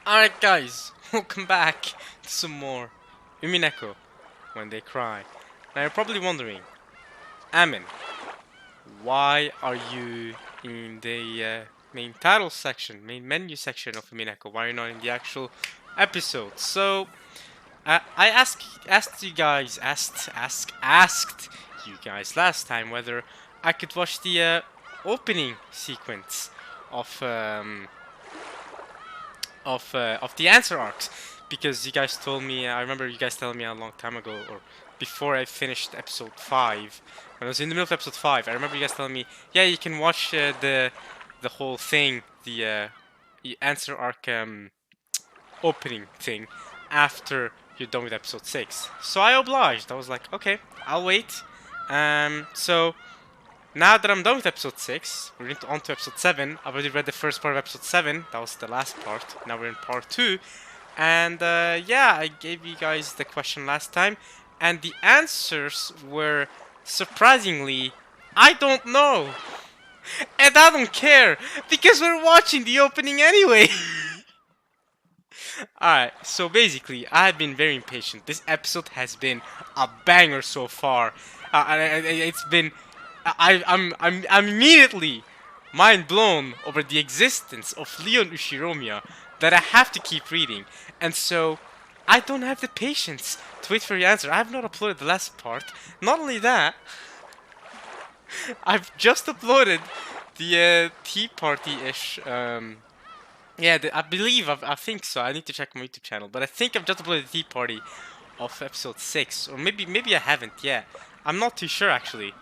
Alright guys, welcome back to some more Umineko when they cry. Now you're probably wondering, Amin, why are you in the main title section, main menu section of Umineko? Why are you not in the actual episode? So, I asked you guys, asked you guys last time whether I could watch the opening sequence of of the answer arcs, because you guys told me, I remember you guys telling me a long time ago, or before I finished episode 5, when I was in the middle of episode 5, I remember you guys telling me, yeah, you can watch the whole thing, the answer arc opening thing, after you're done with episode 6. So I obliged. I was like, okay, I'll wait. So now that I'm done with episode 6, we're on to episode 7. I've already read the first part of episode 7. That was the last part. Now we're in part 2. And yeah, I gave you guys the question last time. And the answers were, surprisingly, I don't know. And I don't care, because we're watching the opening anyway. Alright, so basically, I've been very impatient. This episode has been a banger so far. It's been... I'm immediately mind blown over the existence of Leon Ushiromiya that I have to keep reading. And so, I don't have the patience to wait for your answer. I have not uploaded the last part. Not only that, I've just uploaded the Tea Party-ish, yeah, I think so. I need to check my YouTube channel, but I think I've just uploaded the Tea Party of episode 6, or maybe I haven't. Yeah, I'm not too sure actually.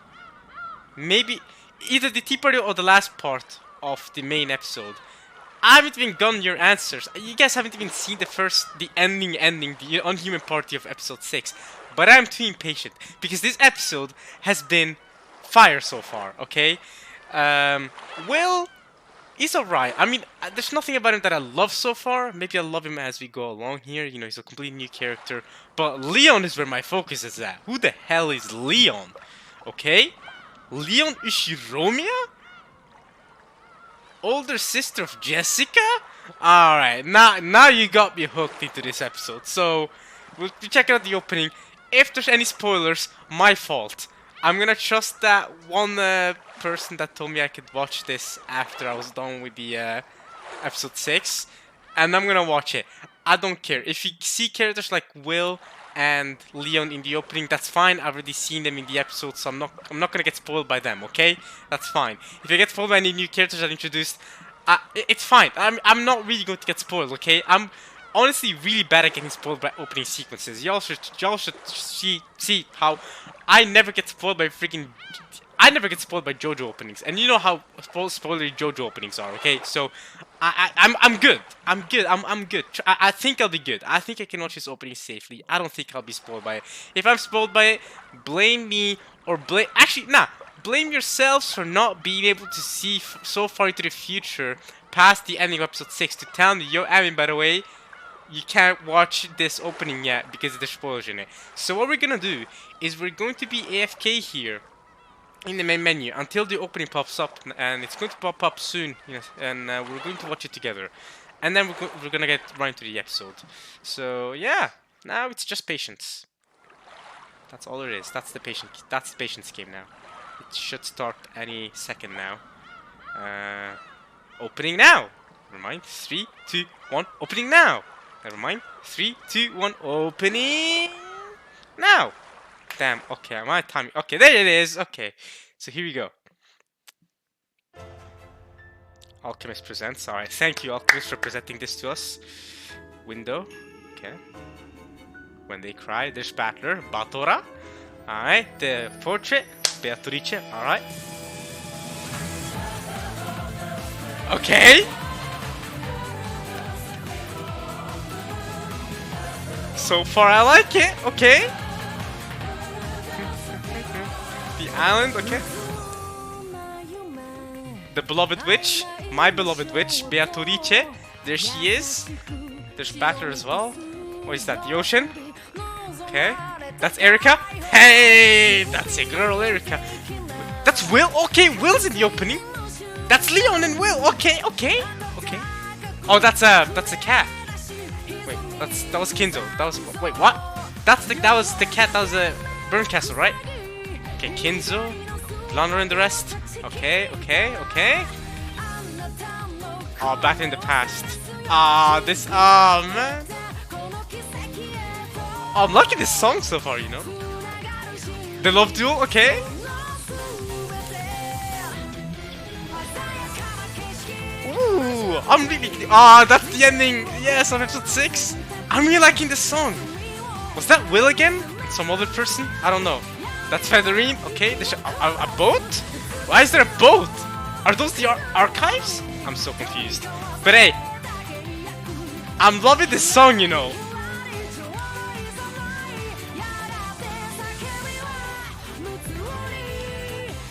Maybe either the Tea Party or the last part of the main episode. I haven't even gotten your answers. You guys haven't even seen the ending, the Unhuman Party of episode 6. But I'm too impatient because this episode has been fire so far. Okay, Will. He's alright. I mean, there's nothing about him that I love so far. Maybe I'll love him as we go along here. You know, he's a completely new character. But Leon is where my focus is at. Who the hell is Leon? Okay? Leon Ushiromiya? Older sister of Jessica? Alright, now you got me hooked into this episode. So, we'll be checking out the opening. If there's any spoilers, my fault. I'm gonna trust that one person that told me I could watch this after I was done with the episode 6, and I'm gonna watch it. I don't care. If you see characters like Will and Leon in the opening, that's fine. I've already seen them in the episode, so I'm not gonna get spoiled by them. Okay, that's fine. If I get spoiled by any new characters that introduced, it's fine. I'm not really going to get spoiled. Okay, I'm honestly really bad at getting spoiled by opening sequences. Y'all should see how I never get spoiled by freaking. I never get spoiled by JoJo openings, and you know how spoilery JoJo openings are. Okay, so I'm good. I'm good. I'm good. I think I'll be good. I think I can watch this opening safely. I don't think I'll be spoiled by it. If I'm spoiled by it, blame me or blame. Actually, nah. Blame yourselves for not being able to see so far into the future, past the ending of episode 6, to tell me, yo, Amin, by the way, you can't watch this opening yet because there's spoilers in it. So what we're gonna do is we're going to be AFK here in the main menu until the opening pops up, and it's going to pop up soon, you know, and we're going to watch it together, and then we're gonna get right into the episode. So yeah, now it's just patience. That's all it is. That's the patience game now. It should start any second now. Opening now. Never mind. 3, 2, 1. Opening now. Never mind. 3, 2, 1. Opening now. Damn. Okay, my timing. Okay, there it is. Okay, so here we go. Alchemist presents. Alright, thank you, Alchemist, for presenting this to us. Window. Okay. When they cry, there's Battler. Batora. Alright, the portrait. Beatrice. Alright. Okay. So far, I like it. Okay. The island. Okay. The beloved witch. My beloved witch, Beatrice. There she is. There's Battler as well. What is that? The ocean? Okay. That's Erica. Hey, that's a girl, Erica. That's Will. Okay, Will's in the opening. That's Leon and Will. Okay. Oh, that's a cat. That was Kinzo. That was wait what? That was the cat. That was a Burn Castle, right? Okay, Kinzo, Blunder and the rest. Okay. Oh, back in the past. Man. Oh, I'm liking this song so far, you know. The Love Duel, okay. Ooh, I'm really. That's the ending. Yes, of episode 6. I'm really liking this song. Was that Will again? Some other person? I don't know. That's Federine. Okay, a boat? Why is there a boat? Are those the archives? I'm so confused. But hey, I'm loving this song, you know.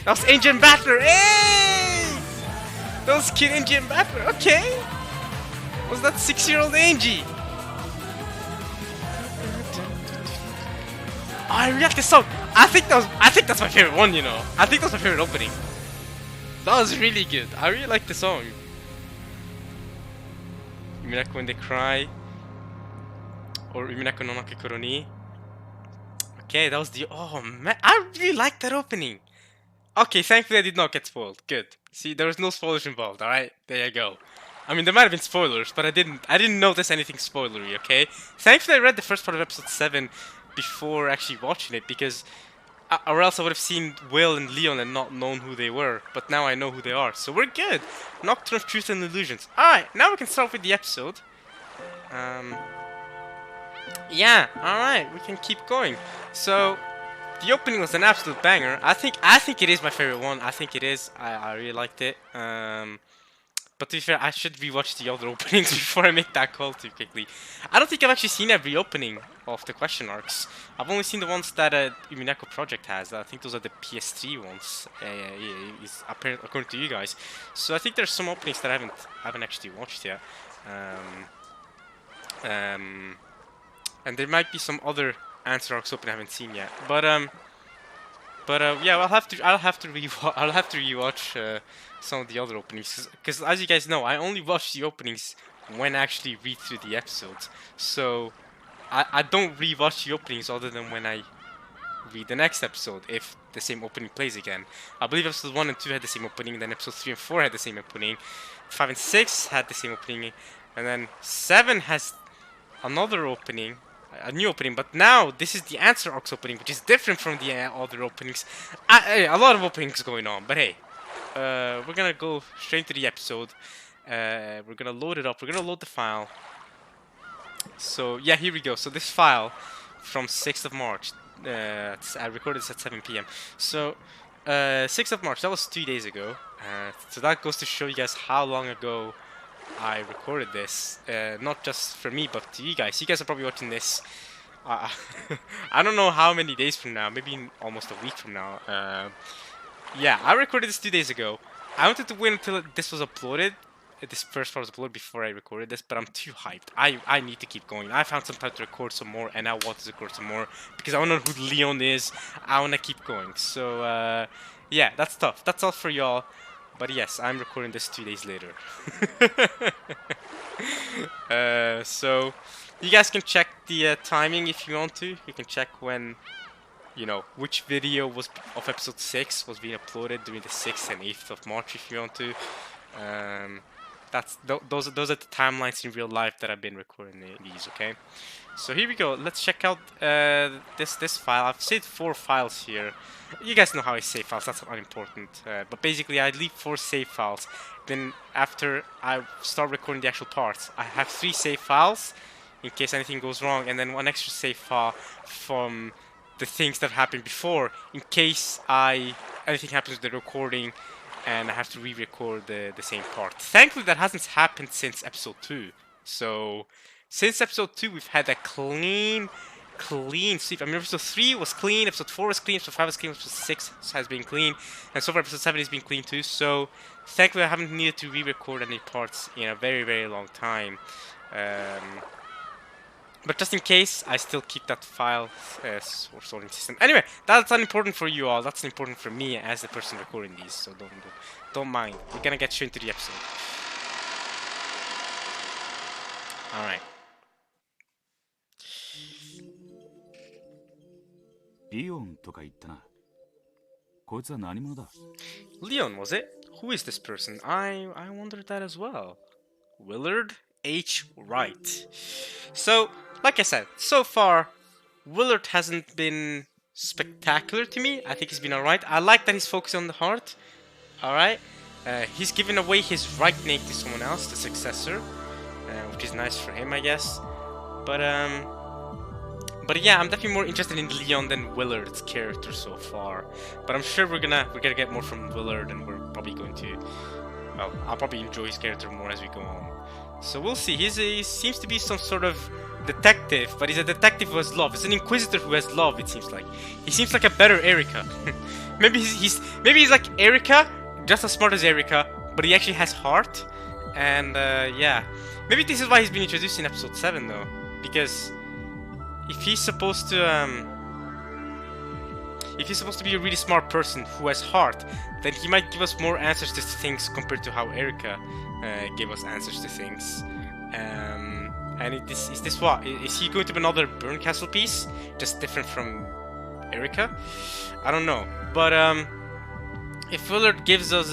That was Angel Battler. Hey! That was Kid Angel Battler. Okay. Was that 6-year-old Angie? Oh, I really like this song. I think that's my favorite one, you know. I think that's my favorite opening. That was really good. I really like the song. Umineko when they cry. Or Umineko no Nakekuro ni. Okay, that was the... Oh man, I really like that opening. Okay, thankfully I did not get spoiled. Good. See, there was no spoilers involved, alright? There you go. I mean, there might have been spoilers, but I didn't notice anything spoilery, okay? Thankfully I read the first part of episode 7 before actually watching it, because... or else I would have seen Will and Leon and not known who they were. But now I know who they are, so we're good. Nocturne of Truth and Illusions. Alright, now we can start with the episode. Yeah, alright, we can keep going. So... the opening was an absolute banger. I think it is my favorite one. I think it is. I really liked it. But to be fair, I should rewatch the other openings before I make that call too quickly. I don't think I've actually seen every opening of the question arcs. I've only seen the ones that Umineko Project has. I think those are the PS3 ones, according to you guys. So I think there's some openings that I haven't actually watched yet. And there might be some other answer arcs open I haven't seen yet. But yeah, I'll have to rewatch some of the other openings, because as you guys know, I only watch the openings when I actually read through the episodes. So I don't rewatch the openings other than when I read the next episode, if the same opening plays again. I believe episode 1 and 2 had the same opening, then episode 3 and 4 had the same opening, 5 and 6 had the same opening, and then 7 has another opening, a new opening, but now this is the answer arcs opening, which is different from the other openings. A lot of openings going on, but hey, we're gonna go straight to the episode. We're gonna load it up. We're gonna load the file. So yeah, here we go. So this file from 6th of March. I recorded this at 7 PM. So 6th of March. That was 2 days ago. So that goes to show you guys how long ago I recorded this, not just for me, but to you guys. You guys are probably watching this. I don't know how many days from now, maybe almost a week from now. Yeah, I recorded this 2 days ago. I wanted to wait until this was uploaded. This first part was uploaded before I recorded this, but I'm too hyped. I need to keep going. I found some time to record some more, and I want to record some more because I want to know who Leon is. I want to keep going. So yeah, that's tough. That's all for y'all. But yes, I'm recording this 2 days later. So you guys can check the timing if you want to. You can check when, you know, which video was of episode 6 was being uploaded during the 6th and 8th of March if you want to. Those are the timelines in real life that I've been recording these, okay? So here we go. Let's check out this file. I've saved 4 files here. You guys know how I save files. That's unimportant. But basically, I leave 4 save files. Then after I start recording the actual parts, I have 3 save files in case anything goes wrong, and then 1 extra save file from the things that happened before in case anything happens with the recording and I have to re-record the same part. Thankfully, that hasn't happened since episode 2. So since episode 2, we've had a clean sweep. I mean, episode 3 was clean, episode 4 was clean, episode 5 was clean, episode 6 has been clean, and so far episode 7 has been clean too. So thankfully, I haven't needed to re-record any parts in a very, very long time. But just in case, I still keep that file sorting system. Anyway, that's unimportant for you all. That's important for me as the person recording these. So don't mind. We're gonna get straight into the episode. All right. Leon, was it? Who is this person? I wondered that as well. Willard H. Wright. So, like I said, so far, Willard hasn't been spectacular to me. I think he's been alright. I like that he's focused on the heart. Alright. He's given away his right name to someone else, the successor, which is nice for him, I guess. But yeah, I'm definitely more interested in Leon than Willard's character so far. But I'm sure we're gonna get more from Willard, and we're probably going to. Well, I'll probably enjoy his character more as we go on. So we'll see. He seems to be some sort of detective, but he's a detective who has love. It's an inquisitor who has love. It seems like he seems like a better Erika. maybe he's like Erika, just as smart as Erika, but he actually has heart. And yeah, maybe this is why he's been introduced in episode 7 though, because if he's supposed to be a really smart person who has heart, then he might give us more answers to things compared to how Erika gave us answers to things. And is this what? Is he going to be another Burn Castle piece? Just different from Erika? I don't know. But if Willard gives us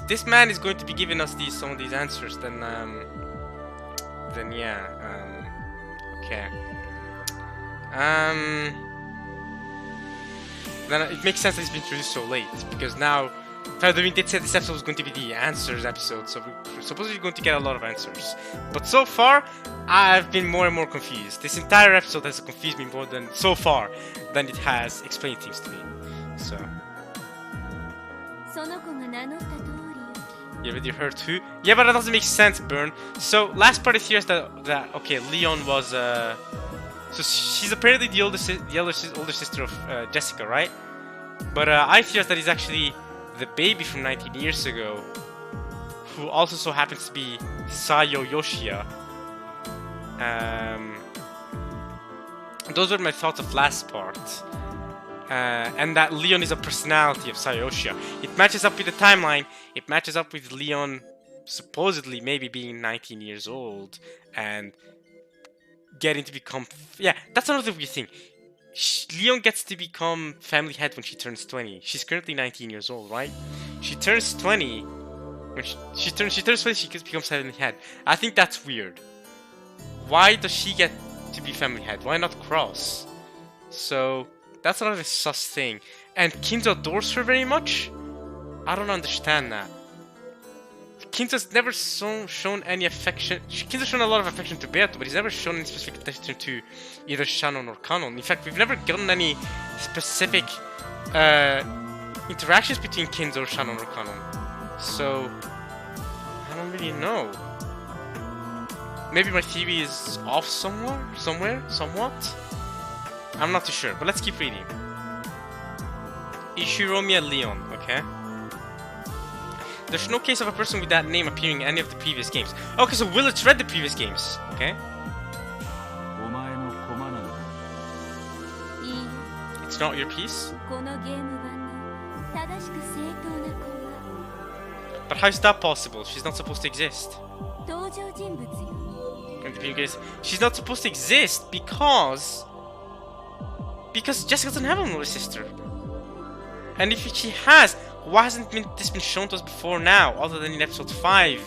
this man is going to be giving us some of these answers, then yeah. Okay. Then it makes sense that he's been introduced so late, because now Faradovin did say this episode was going to be the answers episode, so we're supposedly going to get a lot of answers. But so far, I've been more and more confused. This entire episode has confused me more than so far than it has explained things to me. So. You already heard who? Yeah, but that doesn't make sense, Burn. So last part is here is that okay, Leon was so she's apparently the older sister of Jessica, right? But I fear that he's actually the baby from 19 years ago, who also so happens to be Sayo Yoshiya. Those were my thoughts of last part. And that Leon is a personality of Sayo Yoshiya. It matches up with the timeline. It matches up with Leon supposedly maybe being 19 years old and getting to become... Yeah, that's another weird thing. Leon gets to become family head when she turns 20. She's currently 19 years old, right? She turns 20. When she turns 20, she becomes family head. I think that's weird. Why does she get to be family head? Why not Cross? So that's another sus thing. And Kinzo adores her very much? I don't understand that. Kinzo's never shown any affection. Kinzo's shown a lot of affection to Beato, but he's never shown any specific affection to either Shannon or Kanon. In fact, we've never gotten any specific interactions between Kinzo, Shannon, or Kanon. So, I don't really know. Maybe my theory is off somewhat? I'm not too sure, but let's keep reading. Ushiromiya Leon, okay? There's no case of a person with that name appearing in any of the previous games. Okay, so Willard's read the previous games, okay? It's not your piece? But how is that possible? She's not supposed to exist. She's not supposed to exist because Jessica doesn't have an older sister. And if she has, why hasn't this been shown to us before now, other than in episode 5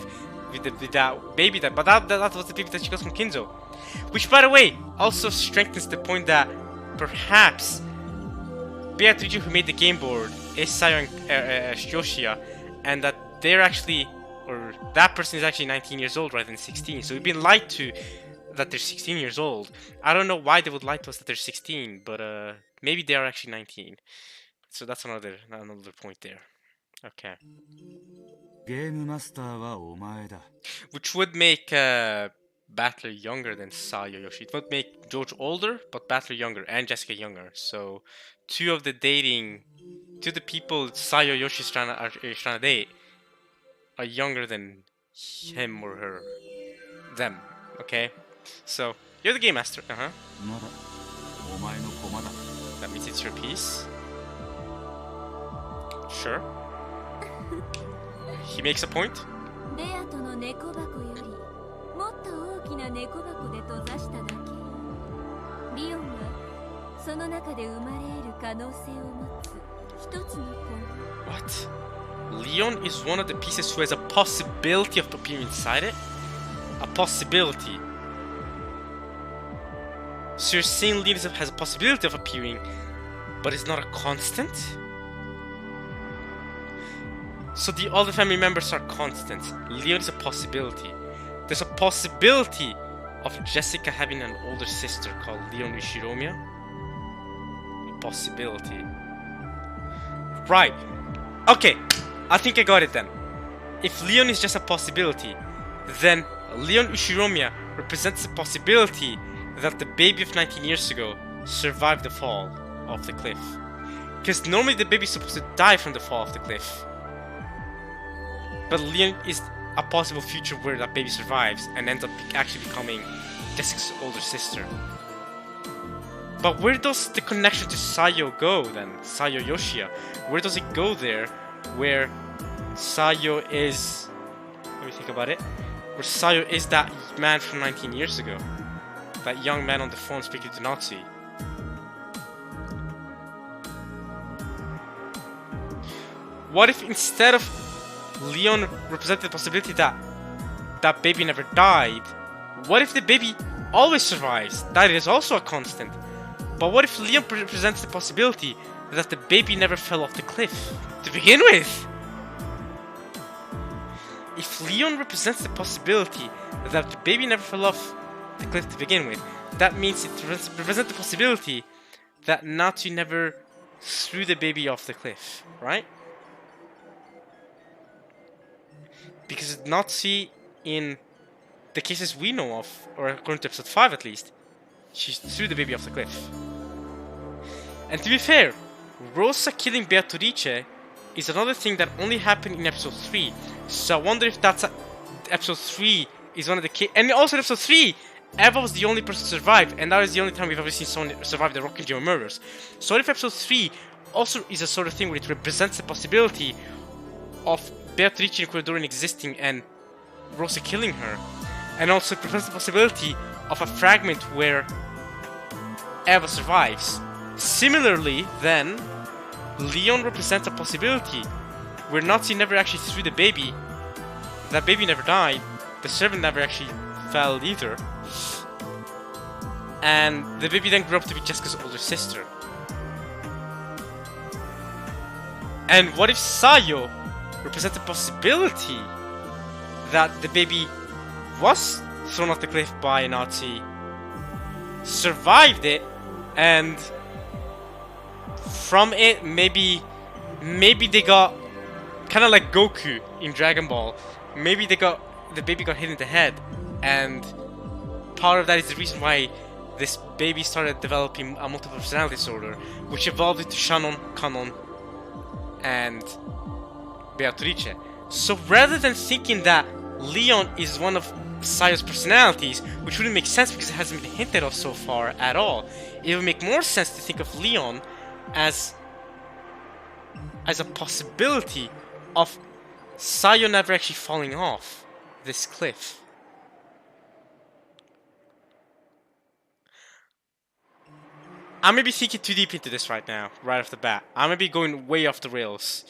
with that baby but that was the baby that she got from Kinzo. Which, by the way, also strengthens the point that perhaps Beatrice, who made the game board, is Sayo and Yoshiya, and that they're actually, or that person is actually 19 years old rather than 16. So we've been lied to that they're 16 years old. I don't know why they would lie to us that they're 16, but maybe they are actually 19. So that's another point there. Okay. Which would make Battler younger than Sayo Yoshi. It would make George older, but Battler younger, and Jessica younger. So two of the people Sayo Yoshi is trying to date are younger than him or her. Them. Okay? So, you're the game master. That means it's your piece. Sure. He makes a point. その中で生まれ得る可能性を持つ一つの子。 What? Leon is one of the pieces who has a possibility of appearing inside it? A possibility. So you're saying Leon has a possibility of appearing, but it's not a constant? So the other family members are constants. Leon is a possibility. There's a possibility of Jessica having an older sister called Leon Ushiromiya. A possibility. Right. Okay. I think I got it then. If Leon is just a possibility, then Leon Ushiromiya represents the possibility that the baby of 19 years ago survived the fall off the cliff. Because normally the baby is supposed to die from the fall off the cliff. But Leon is a possible future where that baby survives and ends up actually becoming Jessica's older sister. But where does the connection to Sayo go then? Sayo Yoshiya? Where does it go there? Where Sayo is... Let me think about it. Where Sayo is that man from 19 years ago. That young man on the phone speaking to Natsuki. What if instead of Leon represented the possibility that that baby never died, what if the baby always survives? That is also a constant. But what if Leon represents the possibility that the baby never fell off the cliff to begin with? If Leon represents the possibility that the baby never fell off the cliff to begin with, that means it represents the possibility that Natsu never threw the baby off the cliff, right? Because Natsu, in the cases we know of, or according to episode 5 at least, she threw the baby off the cliff. And to be fair, Rosa killing Beatrice is another thing that only happened in episode 3. So I wonder if that's episode 3 is one of the cases. And also in episode 3, Eva was the only person to survive, and that is the only time we've ever seen someone survive the Rockin' murders. So what if episode 3 also is a sort of thing where it represents the possibility of Beatrice and Corridoran existing and Rosa killing her, and also it represents the possibility of a fragment where Eva survives. Similarly, then, Leon represents a possibility where Natsu never actually threw the baby, that baby never died, the servant never actually fell either, and the baby then grew up to be Jessica's older sister. And what if Sayo represents the possibility that the baby was thrown off the cliff by Natsu, survived it, and from it maybe they got kind of like Goku in Dragon Ball. Maybe the baby got hit in the head, and part of that is the reason why this baby started developing a multiple personality disorder, which evolved into Shannon, Kanon, and Beatrice. So rather than thinking that Leon is one of Sayo's personalities, which wouldn't make sense because it hasn't been hinted of so far at all, it would make more sense to think of Leon as a possibility of Sayo never actually falling off this cliff. I may be thinking too deep into this right now, right off the bat. I may be going way off the rails.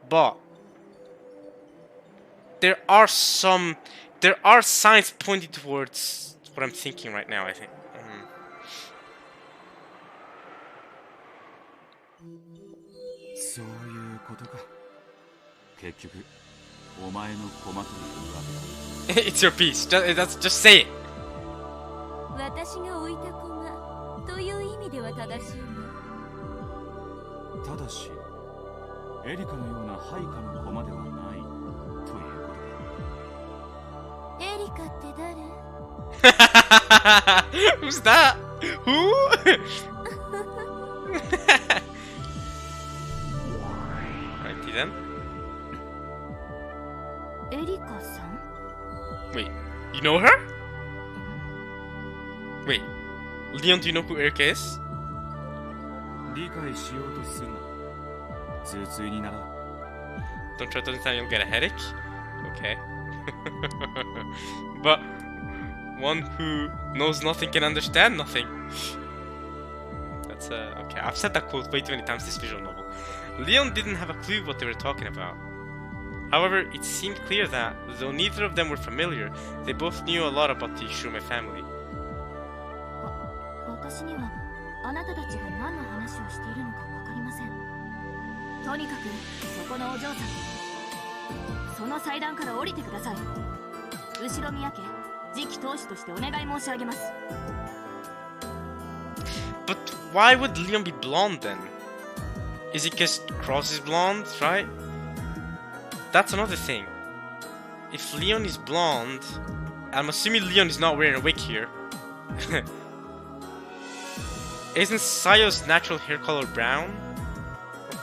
But there are signs pointing towards what I'm thinking right now, I think. It's your piece. Just say it. 私が置いた駒という意味では正しいの。ただし、エリカのような配下の駒ではないということだ。エリカって誰？ Who's that? Who? Alrighty then. エリカさん？ Wait, you know her? Wait, Leon, do you know who Erika is? 理解しようとするな。頭痛になら。Don't try to understand, you'll get a headache? Okay. But one who knows nothing can understand nothing. Okay, I've said that quote way too many times this visual novel. Leon didn't have a clue what they were talking about. However, it seemed clear that, though neither of them were familiar, they both knew a lot about the Ushiromiya family. 私にはあなたたちが何の話をしているのかわかりません。とにかくそこのお嬢さん、その祭壇から降りてください。後ろ宮家次期当主としてお願い申し上げます。But why would Leon be blonde then? Is it because Cross is blonde, right? That's another thing. If Leon is blonde, I'm assuming Leon is not wearing a wig here. Isn't Sayo's natural hair color brown?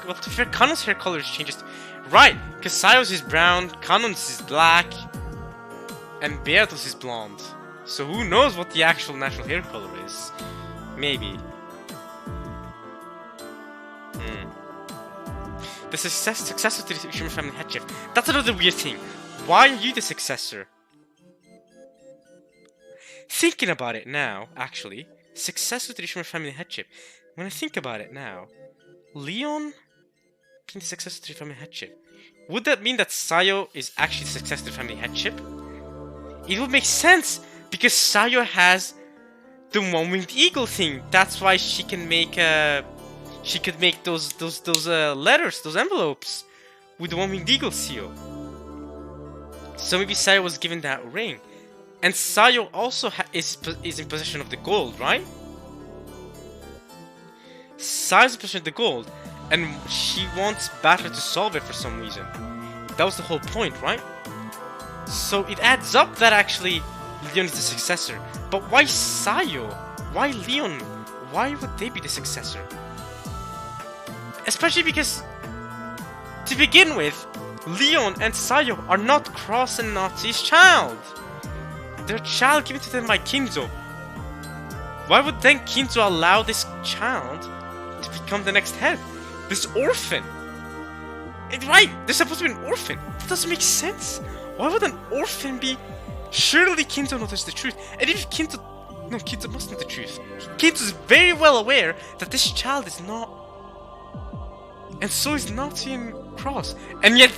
Well, to be fair, Kanon's hair color changes. Right, because Sayo's is brown, Kanon's is black, and Beato's is blonde. So who knows what the actual natural hair color is? Maybe. The successor to the Ushiromiya family headship. That's another weird thing. Why are you the successor? Thinking about it now, actually, successor to the Ushiromiya family headship. When I think about it now, Leon being the successor to the family headship. Would that mean that Sayo is actually the successor to the family headship? It would make sense because Sayo has the one-winged eagle thing. That's why she can make she could make those letters, those envelopes with the one-winged eagle seal. So maybe Sayo was given that ring, and Sayo also is in possession of the gold, right? Sayo's in possession of the gold, and she wants Batter to solve it for some reason. That was the whole point, right? So it adds up that actually Leon is the successor. But why Sayo? Why Leon? Why would they be the successor? Especially because, to begin with, Leon and Sayo are not Cross and Natsu's child. They're a child given to them by Kinzo. Why would then Kinzo allow this child to become the next head? This orphan. Right, they're supposed to be an orphan. That doesn't make sense. Why would an orphan be? Surely Kinzo knows the truth. And if Kinzo... No, Kinzo must know the truth. Kinzo's very well aware that this child is not... And so is Natsu and Cross. And yet,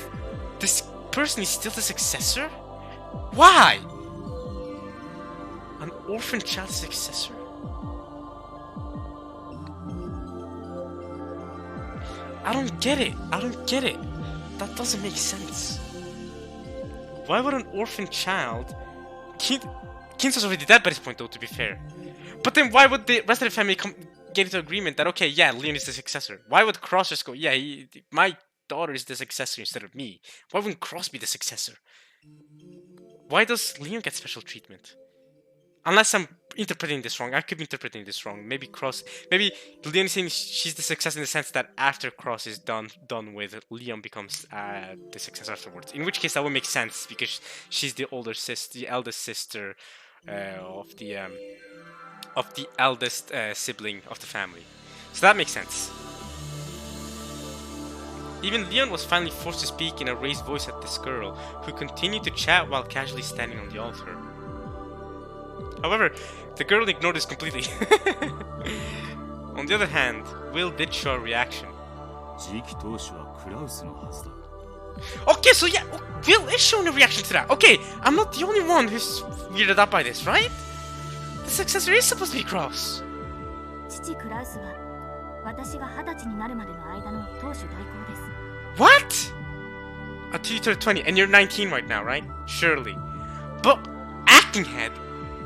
this person is still the successor? Why? An orphan child's successor? I don't get it. I don't get it. That doesn't make sense. Why would an orphan child... Kinzo's already dead by this point though, to be fair. But then why would the rest of the family get into agreement that, okay, yeah, Leon is the successor? Why would Cross just go, yeah, my daughter is the successor instead of me? Why wouldn't Cross be the successor? Why does Leon get special treatment? Unless I'm interpreting this wrong. I could be interpreting this wrong. Maybe Leon is saying she's the successor in the sense that after Cross is done with, Leon becomes the successor afterwards. In which case that would make sense because she's the eldest sister of the eldest sibling of the family. So that makes sense. Even Leon was finally forced to speak in a raised voice at this girl, who continued to chat while casually standing on the altar. However, the girl ignored this completely. On the other hand, Will did show a reaction. Okay, so yeah, Will is showing a reaction to that. Okay, I'm not the only one who's weirded out by this, right? The successor is supposed to be Cross. What? Until you turn 20, and you're 19 right now, right? Surely. But, acting head?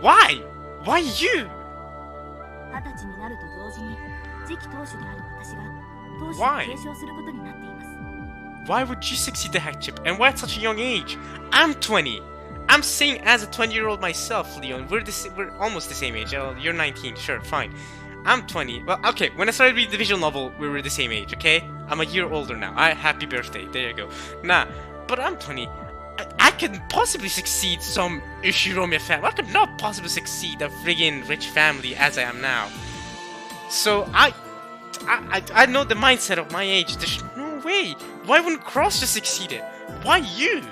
Why? Why you? Why? Why would you succeed the headship? And why at such a young age? I'm 20. I'm saying as a 20-year-old myself, Leon. We're almost the same age. You're 19. Sure, fine. I'm 20. Well, okay. When I started reading the visual novel, we were the same age. Okay? I'm a year older now. Happy birthday. There you go. Nah, but I'm 20. I could possibly succeed some Ushiromiya family. I could not possibly succeed a friggin' rich family as I am now. So I know the mindset of my age. There's no way. Why wouldn't Cross just succeed it? Why you?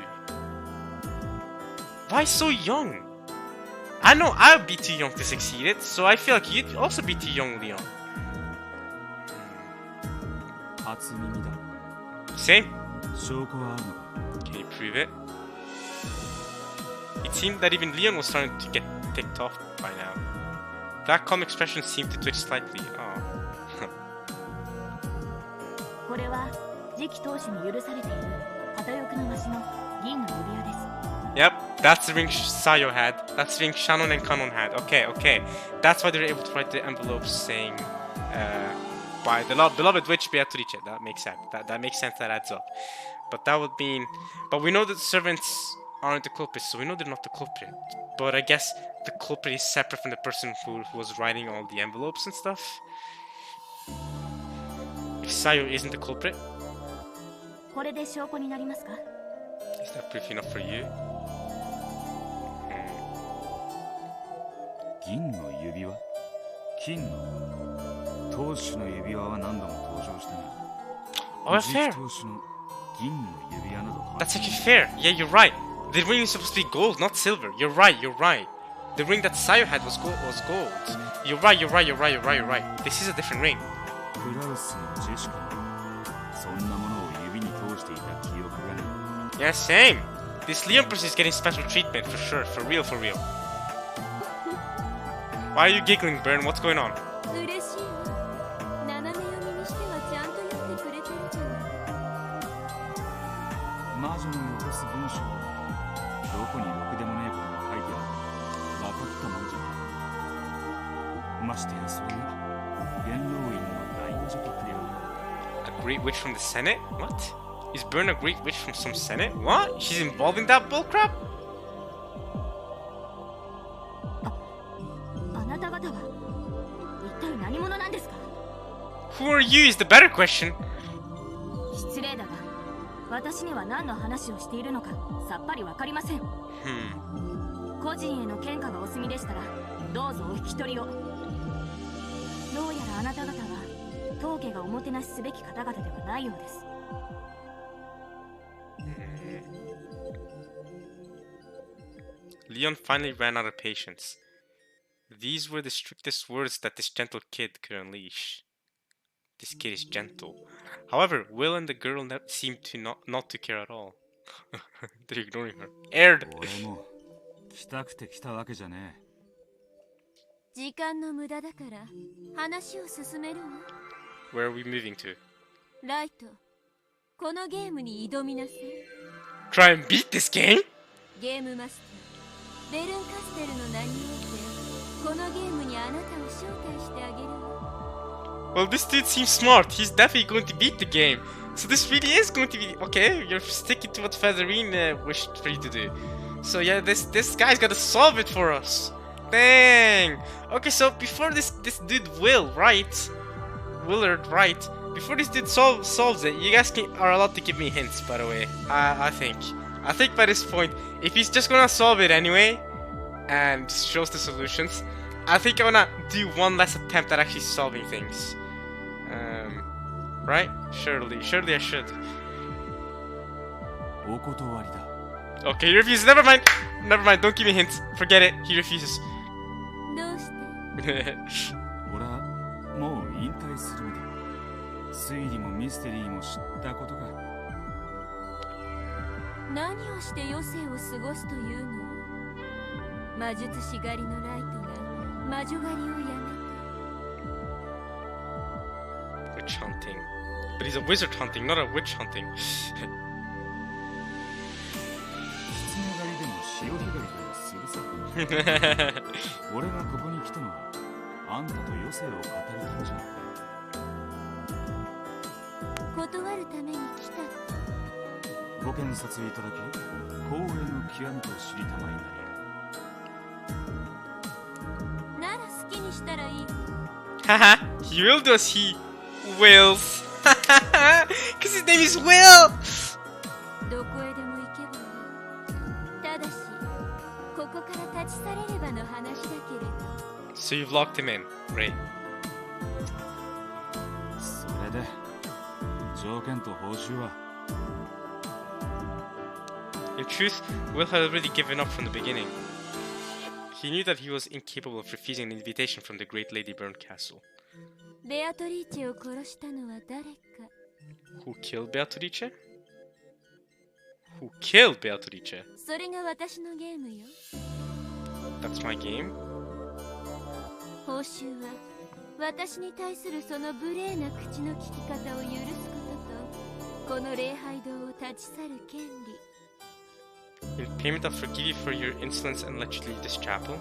Why so young? I know I would be too young to succeed it, so I feel like you'd also be too young, Leon. 初耳だ。 Same. 証拠はあるのか？ Can you prove it? It seemed that even Leon was starting to get ticked off by now. That calm expression seemed to twitch slightly. Oh. これは次期当主に許されている片翼のマシの銀の指輪です。 Yep, that's the ring Sayo had. That's the ring Shannon and Kanon had. Okay, okay. That's why they were able to write the envelopes saying, by the beloved witch Beatrice. That makes sense. That makes sense. That adds up. But that would mean... But we know that servants aren't the culprits, so we know they're not the culprit. But I guess the culprit is separate from the person who was writing all the envelopes and stuff. If Sayo isn't the culprit, これで証拠になりますか？ is that proof enough for you? 銀の指輪？金の？当主の指輪は何度も登場したが、 Oh, that's 次 fair. 期当主の銀の指輪などは That's actually fair. Yeah, you're right. The ring is supposed to be gold, not silver. You're right, you're right. The ring that Sayo had was gold. You're right, you're right, you're right, you're right, you're right. This is a different ring. クラウスのジェシカもそんなものを指に通していた記憶がね。 Yeah, same. This Leon person is getting special treatment for sure. For real, for real. Why are you giggling, Bern? What's going on? 嬉しいわ。斜め読みにしてはちゃんと読んでくれてるじゃない。魔女の残す文章はどこにろくでもねえことが書いてあるか分かったもんじゃない。ましてやそれが元老院の大魔女とくりゃ A great witch from the Senate? What? Is Bern a great witch from some Senate? What? She's involved in that bullcrap? あなた方は一体何者なんですか？ Who are you is the better question. 失礼だが、私には何の話をしているのかさっぱりわかりません。個人への献花がお済みでしたら、どうぞお引き取りを。どうやらあなた方は当家がおもてなしすべき方々ではないようです。 Leon finally ran out of patience. These were the strictest words that this gentle kid could unleash. This kid is gentle. However, Will and the girl seemed to not to care at all. They're ignoring her. Aired! 俺も来たくて来たわけじゃねえ。時間の無駄だから話を進めるわ。 Where are we moving to? ライト、このゲームに挑みなさい。 Try and beat this game? ゲームマスター、ベルンカステルの名によってこのゲームにあなたを招待してあげるわ。 Well, this dude seems smart. He's definitely going to beat the game. So this really is going to be... Okay, you're sticking to what Featherine wished for you to do. So yeah, this guy's gotta solve it for us. Dang! Okay, so before this dude Willard, right? Before this dude solves it, you guys are allowed to give me hints, by the way. I think by this point, if he's just gonna solve it anyway, and shows the solutions, I think I'm gonna do one last attempt at actually solving things. Right? Surely I should. お断りだ。 Okay, he refuses. Never mind. Don't give me hints. Forget it. He refuses. どうして？俺はもう引退する身だ。推理もミステリーも知ったことか。何をして余生を過ごすというの？魔術師狩りのライトが魔女狩りをやめて。 Witch hunting. But he's a wizard hunting, not a witch hunting. 狐狩りでも潮干狩りでもするさ。俺がここに来たのはあんたと余生を語るためじゃない。断るために来た。ご検察いただき光栄の極みと知りたまえなり。なら好きにしたらいい。 Haha, he will do as he wills. Because his name is Will! どこへでも行けばいい。ただし、ここから立ち去れればの話だけれど。 So you've locked him in, right? それで条件と報酬は In truth, Will had already given up from the beginning. He knew that he was incapable of refusing an invitation from the great Lady Burned Castle. ベアトリーチェを殺したのは誰か。Who killed Beatrice? Who killed Beatrice? それが私のゲームよ。 That's my game? 報酬は私に対するその無礼な口の利き方を許すことと、この礼拝堂を立ち去る権利。 In payment, I'll forgive you for your insolence and let you leave this chapel.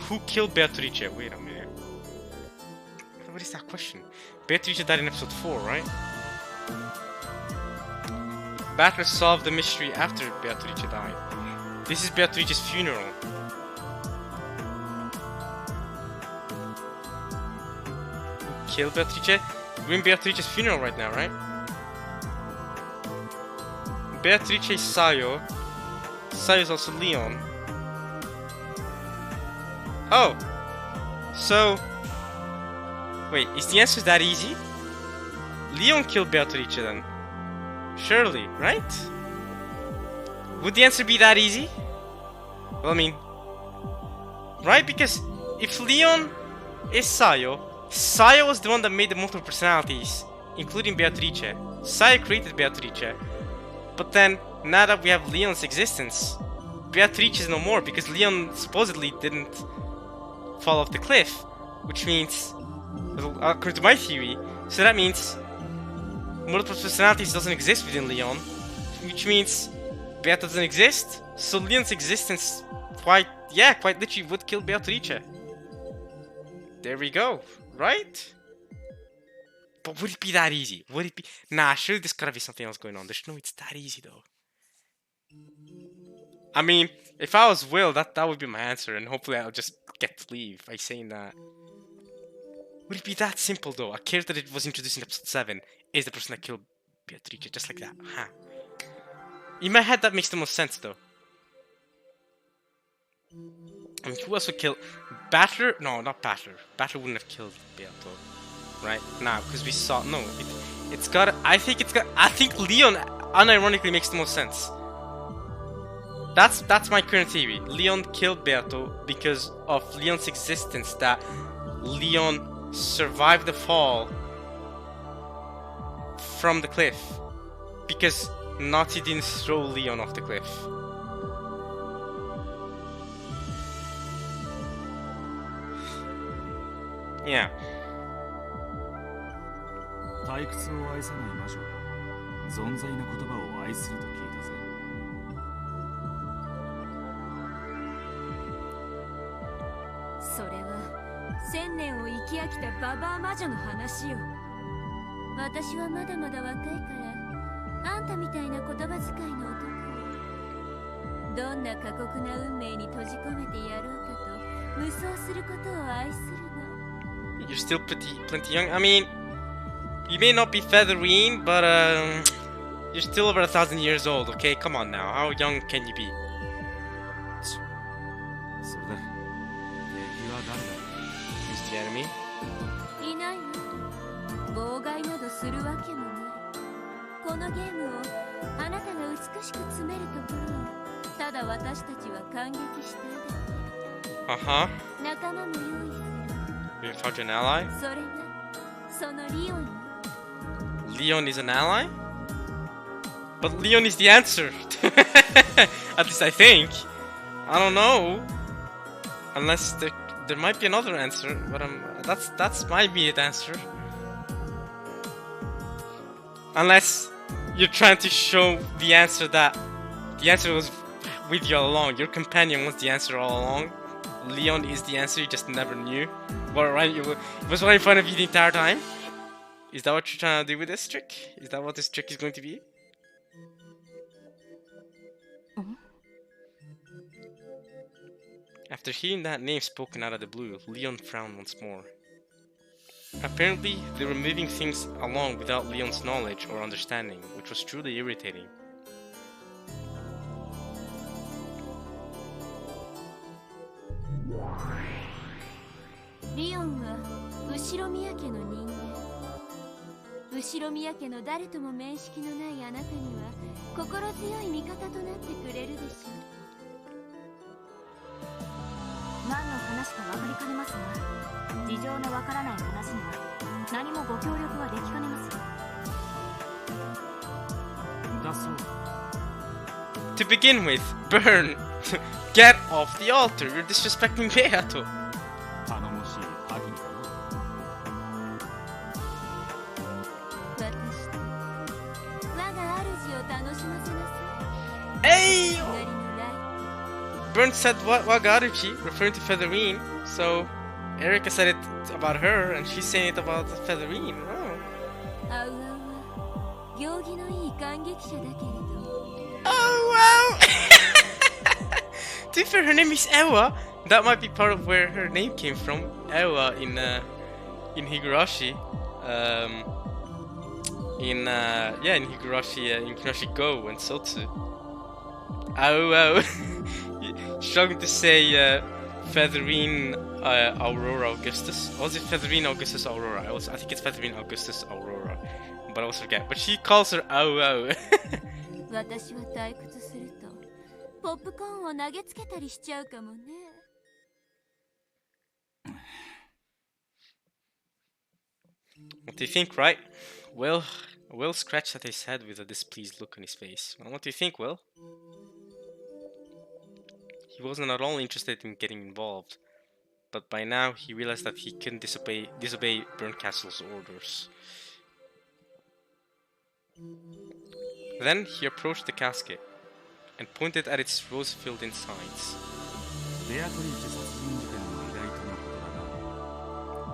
Who killed Beatrice? Wait a minute. What is that question? Beatrice died in episode 4, right? Batman solved the mystery after Beatrice died. This is Beatrice's funeral. Who killed Beatrice? We're in Beatrice's funeral right now, right? Beatrice is Sayo. Sayo is also Leon. Oh! So... Wait, is the answer that easy? Leon killed Beatrice then. Surely, right? Would the answer be that easy? Well, I mean... Right? Because if Leon is Sayo, Sayo was the one that made the multiple personalities, including Beatrice. Sayo created Beatrice. But then, now that we have Leon's existence, Beatrice is no more because Leon supposedly didn't fall off the cliff. Which means, according to my theory, so that means multiple personalities doesn't exist within Leon. Which means Beata doesn't exist. So Leon's existence quite literally would kill Beatrice. There we go, right? But would it be that easy? Would it be? Nah, surely there's gotta be something else going on. There's no, it's that easy though. I mean, if I was Will, that would be my answer, and hopefully I'll just get to leave by saying that. Would it be that simple though? A character that was introduced in episode 7 is the person that killed Beatrice, just like that, huh? In my head, that makes the most sense though. I mean, who else would kill? Battler? No, not Battler. Battler wouldn't have killed Beato. Right? Nah, because we saw... No, it's got... I think Leon unironically makes the most sense. That's my current theory. Leon killed Beato because of Leon's existence, that Leon survived the fall from the cliff. Because Nazi didn't throw Leon off the cliff. Yeah. 退屈を愛さない魔女は存在の言葉を愛すると聞いたぜ。それは1000年を生き飽きたババア魔女の話よ。私はまだまだ若いからあんたみたいな言葉遣いの男をどんな過酷な運命に閉じ込めてやろうかと無双することを愛するの。 You're still plenty young. I mean, you may not be feathering, but you're still over 1,000 years old. Okay, come on now. How young can you be? それで敵は誰だ？ Who's the enemy? いないわ。妨害などするわけもない。このゲームをあなたが美しく詰めるところをただ私たちは感激しただけ。Uh-huh. 仲間も用意する。 You found an ally? それがそのリオンよ。 Leon is an ally? But Leon is the answer. At least I think. I don't know. Unless there might be another answer, but that's my immediate answer. Unless you're trying to show the answer that the answer was with you all along. Your companion was the answer all along. Leon is the answer, you just never knew. It was right in front of you the entire time. Is that what you're trying to do with this trick? Is that what this trick is going to be? After hearing that name spoken out of the blue, Leon frowned once more. Apparently, they were moving things along without Leon's knowledge or understanding, which was truly irritating. Leon はUshiromiya家の人間。Ushiromiya家の誰とも面識のないあなたには心強い味方となってくれるでしょう。何の話話か分かりかねますが、事情のわからない話には何もご協力はできかねますよ。だそうだ。 To begin with, burn! Get off the altar! You're disrespecting Beato! 頼もしい限りだな。私と我が主を楽しませなさい。 Hey! 光のライ Burn said Wagaruchi, referring to Featherine, so Erika said it about her, and she's saying it about Featherine. Oh. ト。あうあうは行儀のいい感激者だけれど。 Oh wow! To be fair, her name is Ewa. That might be part of where her name came from. Ewa in Higurashi. In Higurashi Go and Sotsu. Oh wow! Struggling to say Featherine Aurora Augustus. Or was it Featherine Augustus Aurora? I think it's Featherine Augustus Aurora. But I always forget. But she calls her Au Au. 私は退屈するとポップコーンを投げつけたりしちゃうかもね。 What do you think, right? Will scratched at his head with a displeased look on his face. Well, what do you think, Will? He wasn't at all interested in getting involved, but by now he realized that he couldn't disobey Burncastle's orders. Then he approached the casket and pointed at its rose-filled insides. ベアトリーチェ殺人事件の依頼とのこと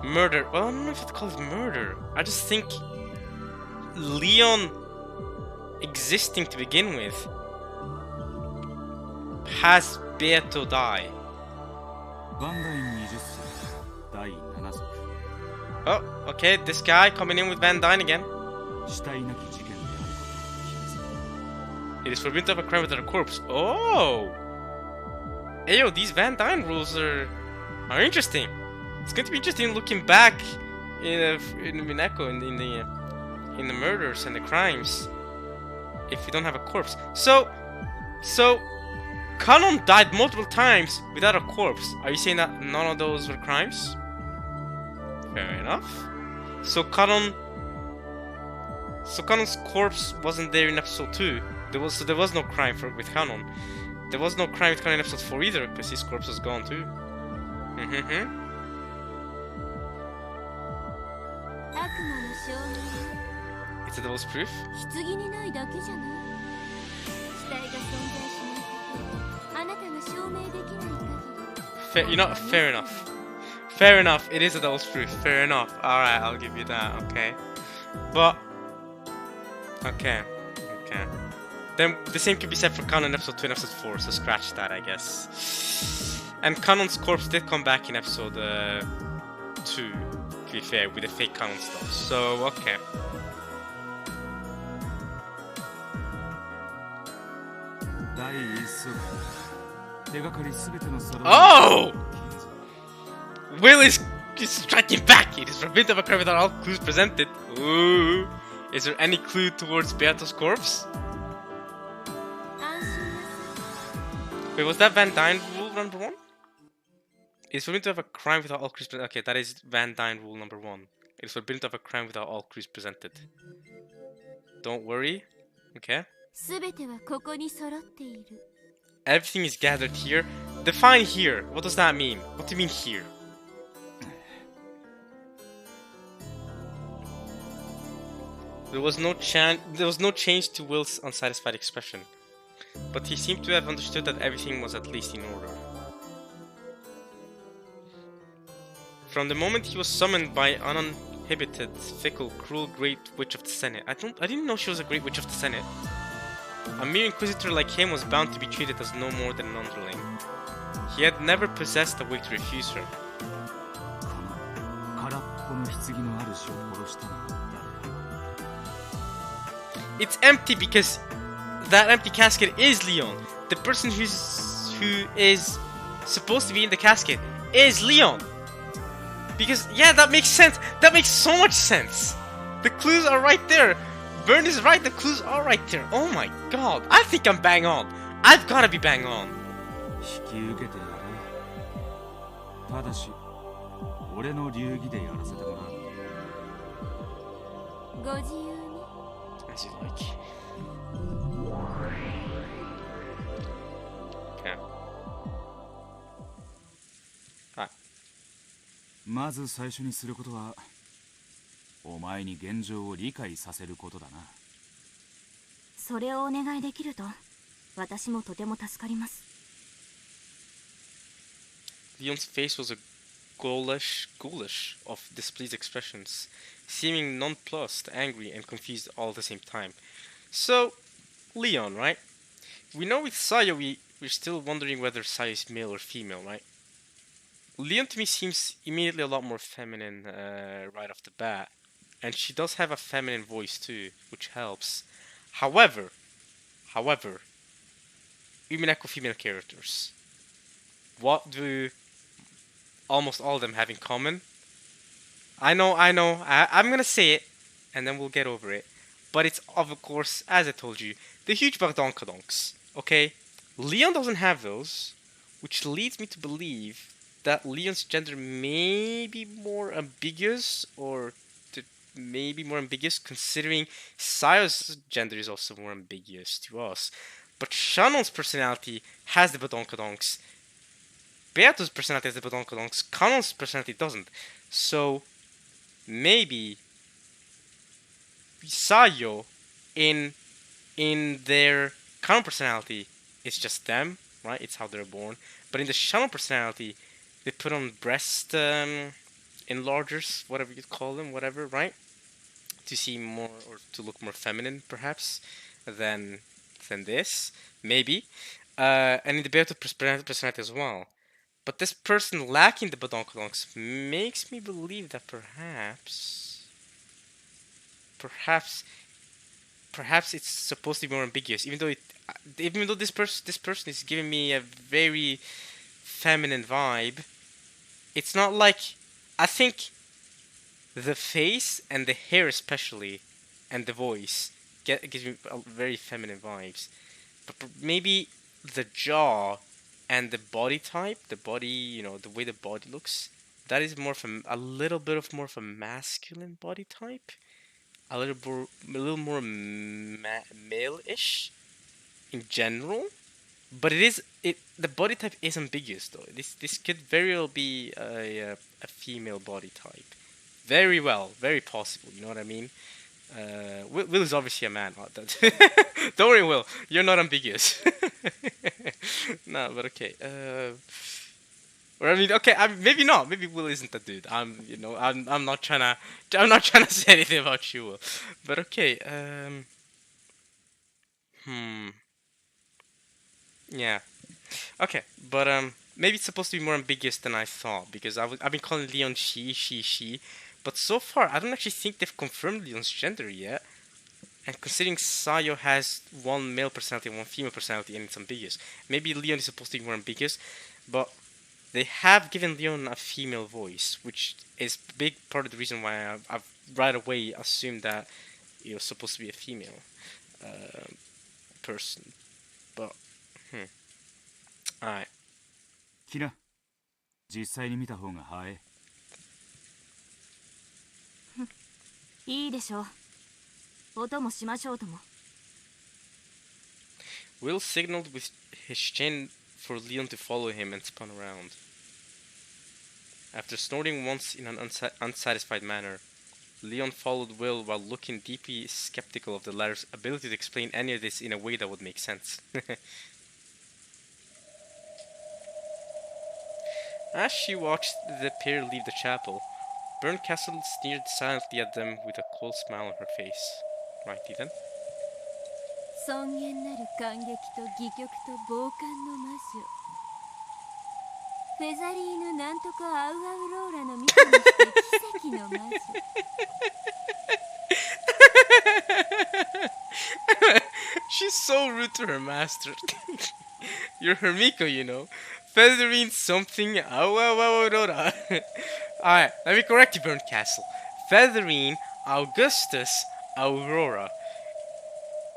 だが、 Murder. Well, I don't know if it's called murder. I just think Leon existing to begin with has Beato die. バンダイン20世第7族 Oh, okay, this guy coming in with Van Dyne again. 死体なき事件であることを決めず It is forbidden to have a crime without a corpse. Oh! Ayo, these Van Dyne rules are interesting. It's going to be interesting looking back in Umineko, in the murders and the crimes, if you don't have a corpse. So Kanon died multiple times without a corpse. Are you saying that none of those were crimes? Fair enough. So Kanon's corpse wasn't there in episode 2. There was no crime with Kanon. There was no crime with Kanon in episode 4 either, because his corpse was gone too. It's a devil's proof. Fair enough. Fair enough. It is a devil's proof. Fair enough. Alright, I'll give you that. Okay. But okay. Then the same could be said for Kanon in episode 2 and episode 4, so scratch that, I guess. And Kanon's corpse did come back in episode 2, to be fair, with the fake Kanon stuff. So, okay. Oh! Will is striking back! It is forbidden to have a crime without all clues presented. Ooh. Is there any clue towards Beato's corpse? Wait, was that Van Dyne rule number 1? It's forbidden to have a crime without all clues presented. Okay, that is Van Dyne rule number 1. It's forbidden to have a crime without all clues presented. Don't worry. Okay. Everything is gathered here. Define here. What does that mean? What do you mean here? There was no change to Will's unsatisfied expression, but he seemed to have understood that everything was at least in order. From the moment he was summoned by uninhibited, fickle, cruel Great Witch of the Senate. I didn't know she was a Great Witch of the Senate. A mere inquisitor like him was bound to be treated as no more than an underling. He had never possessed a way to refuse her. It's empty because that empty casket is Leon. The person who is supposed to be in the casket is Leon. Because, yeah, that makes sense. That makes so much sense. The clues are right there. Vern is right, the clues are right there. Oh my god. I think I'm bang on. I've gotta be bang on. ただし俺の流儀でやらせてもらう。ご自由に。 As you like. Yeah. はい。まず最初にすることはお前に現状を理解させることだな。それをお願いできると私もとても助かります。 Leon's face was a ghoulish of displeased expressions, seeming nonplussed, angry, and confused all at the same time. So, Leon, right? We know with Sayo we're still wondering whether Sayo is male or female, right? Leon to me seems immediately a lot more feminine right off the bat. And she does have a feminine voice too, which helps. However, Umineko female characters. What do almost all of them have in common? I know, I'm gonna say it, and then we'll get over it. But it's, of course, as I told you, the huge badonkadonks, okay? Leon doesn't have those, which leads me to believe that Leon's gender may be more ambiguous, or maybe more ambiguous, considering Sayo's gender is also more ambiguous to us. But Shannon's personality has the badonkadonks. Beato's personality has the badonkadonks. Kanon's personality doesn't. So, maybe Sayo, in their Kanon personality, it's just them, right? It's how they're born. But in the Shannon personality, they put on breast enlargers, whatever you call them, whatever, right? To see more, or to look more feminine, perhaps, than this, maybe. And in the Beato personality as well. But this person lacking the badonkadonks makes me believe that perhaps it's supposed to be more ambiguous. Even though this person is giving me a very feminine vibe, it's not like, I think the face and the hair especially, and the voice gives me very feminine vibes. But maybe the jaw and the body type, the way the body looks, that is more of a little bit more of a masculine body type, a little more male-ish in general. But the body type is ambiguous though. This could very well be a female body type. Very well, very possible. You know what I mean? Will is obviously a man. Don't worry, Will. You're not ambiguous. No, but okay. Or I mean, okay. Maybe not. Maybe Will isn't the dude. I'm not trying to say anything about you, Will. But okay. Yeah. Okay. But maybe it's supposed to be more ambiguous than I thought, because I've been calling Leon she. But so far, I don't actually think they've confirmed Leon's gender yet. And considering Sayo has one male personality and one female personality, and it's ambiguous, maybe Leon is supposed to be more ambiguous, but they have given Leon a female voice, which is a big part of the reason why I've right away assumed that it was supposed to be a female person. But, alright. キラ、実際に見た方が早い。いいでしょう。音もしましょうとも。Will signaled with his chin for Leon to follow him and spun around. After snorting once in an unsatisfied manner, Leon followed Will while looking deeply skeptical of the latter's ability to explain any of this in a way that would make sense. As she watched the pair leave the chapel, Berncastle sneered silently at them with a cold smile on her face. Righty then. 尊厳なる感激と戯曲と傍観の魔女。フェザリーヌなんとかアウアウローラの見てにして奇跡の魔女。She's so rude to her master. You're Hermiko, you know. Featherine something Aurora. Alright, let me correct you, Berncastle. Featherine Augustus Aurora.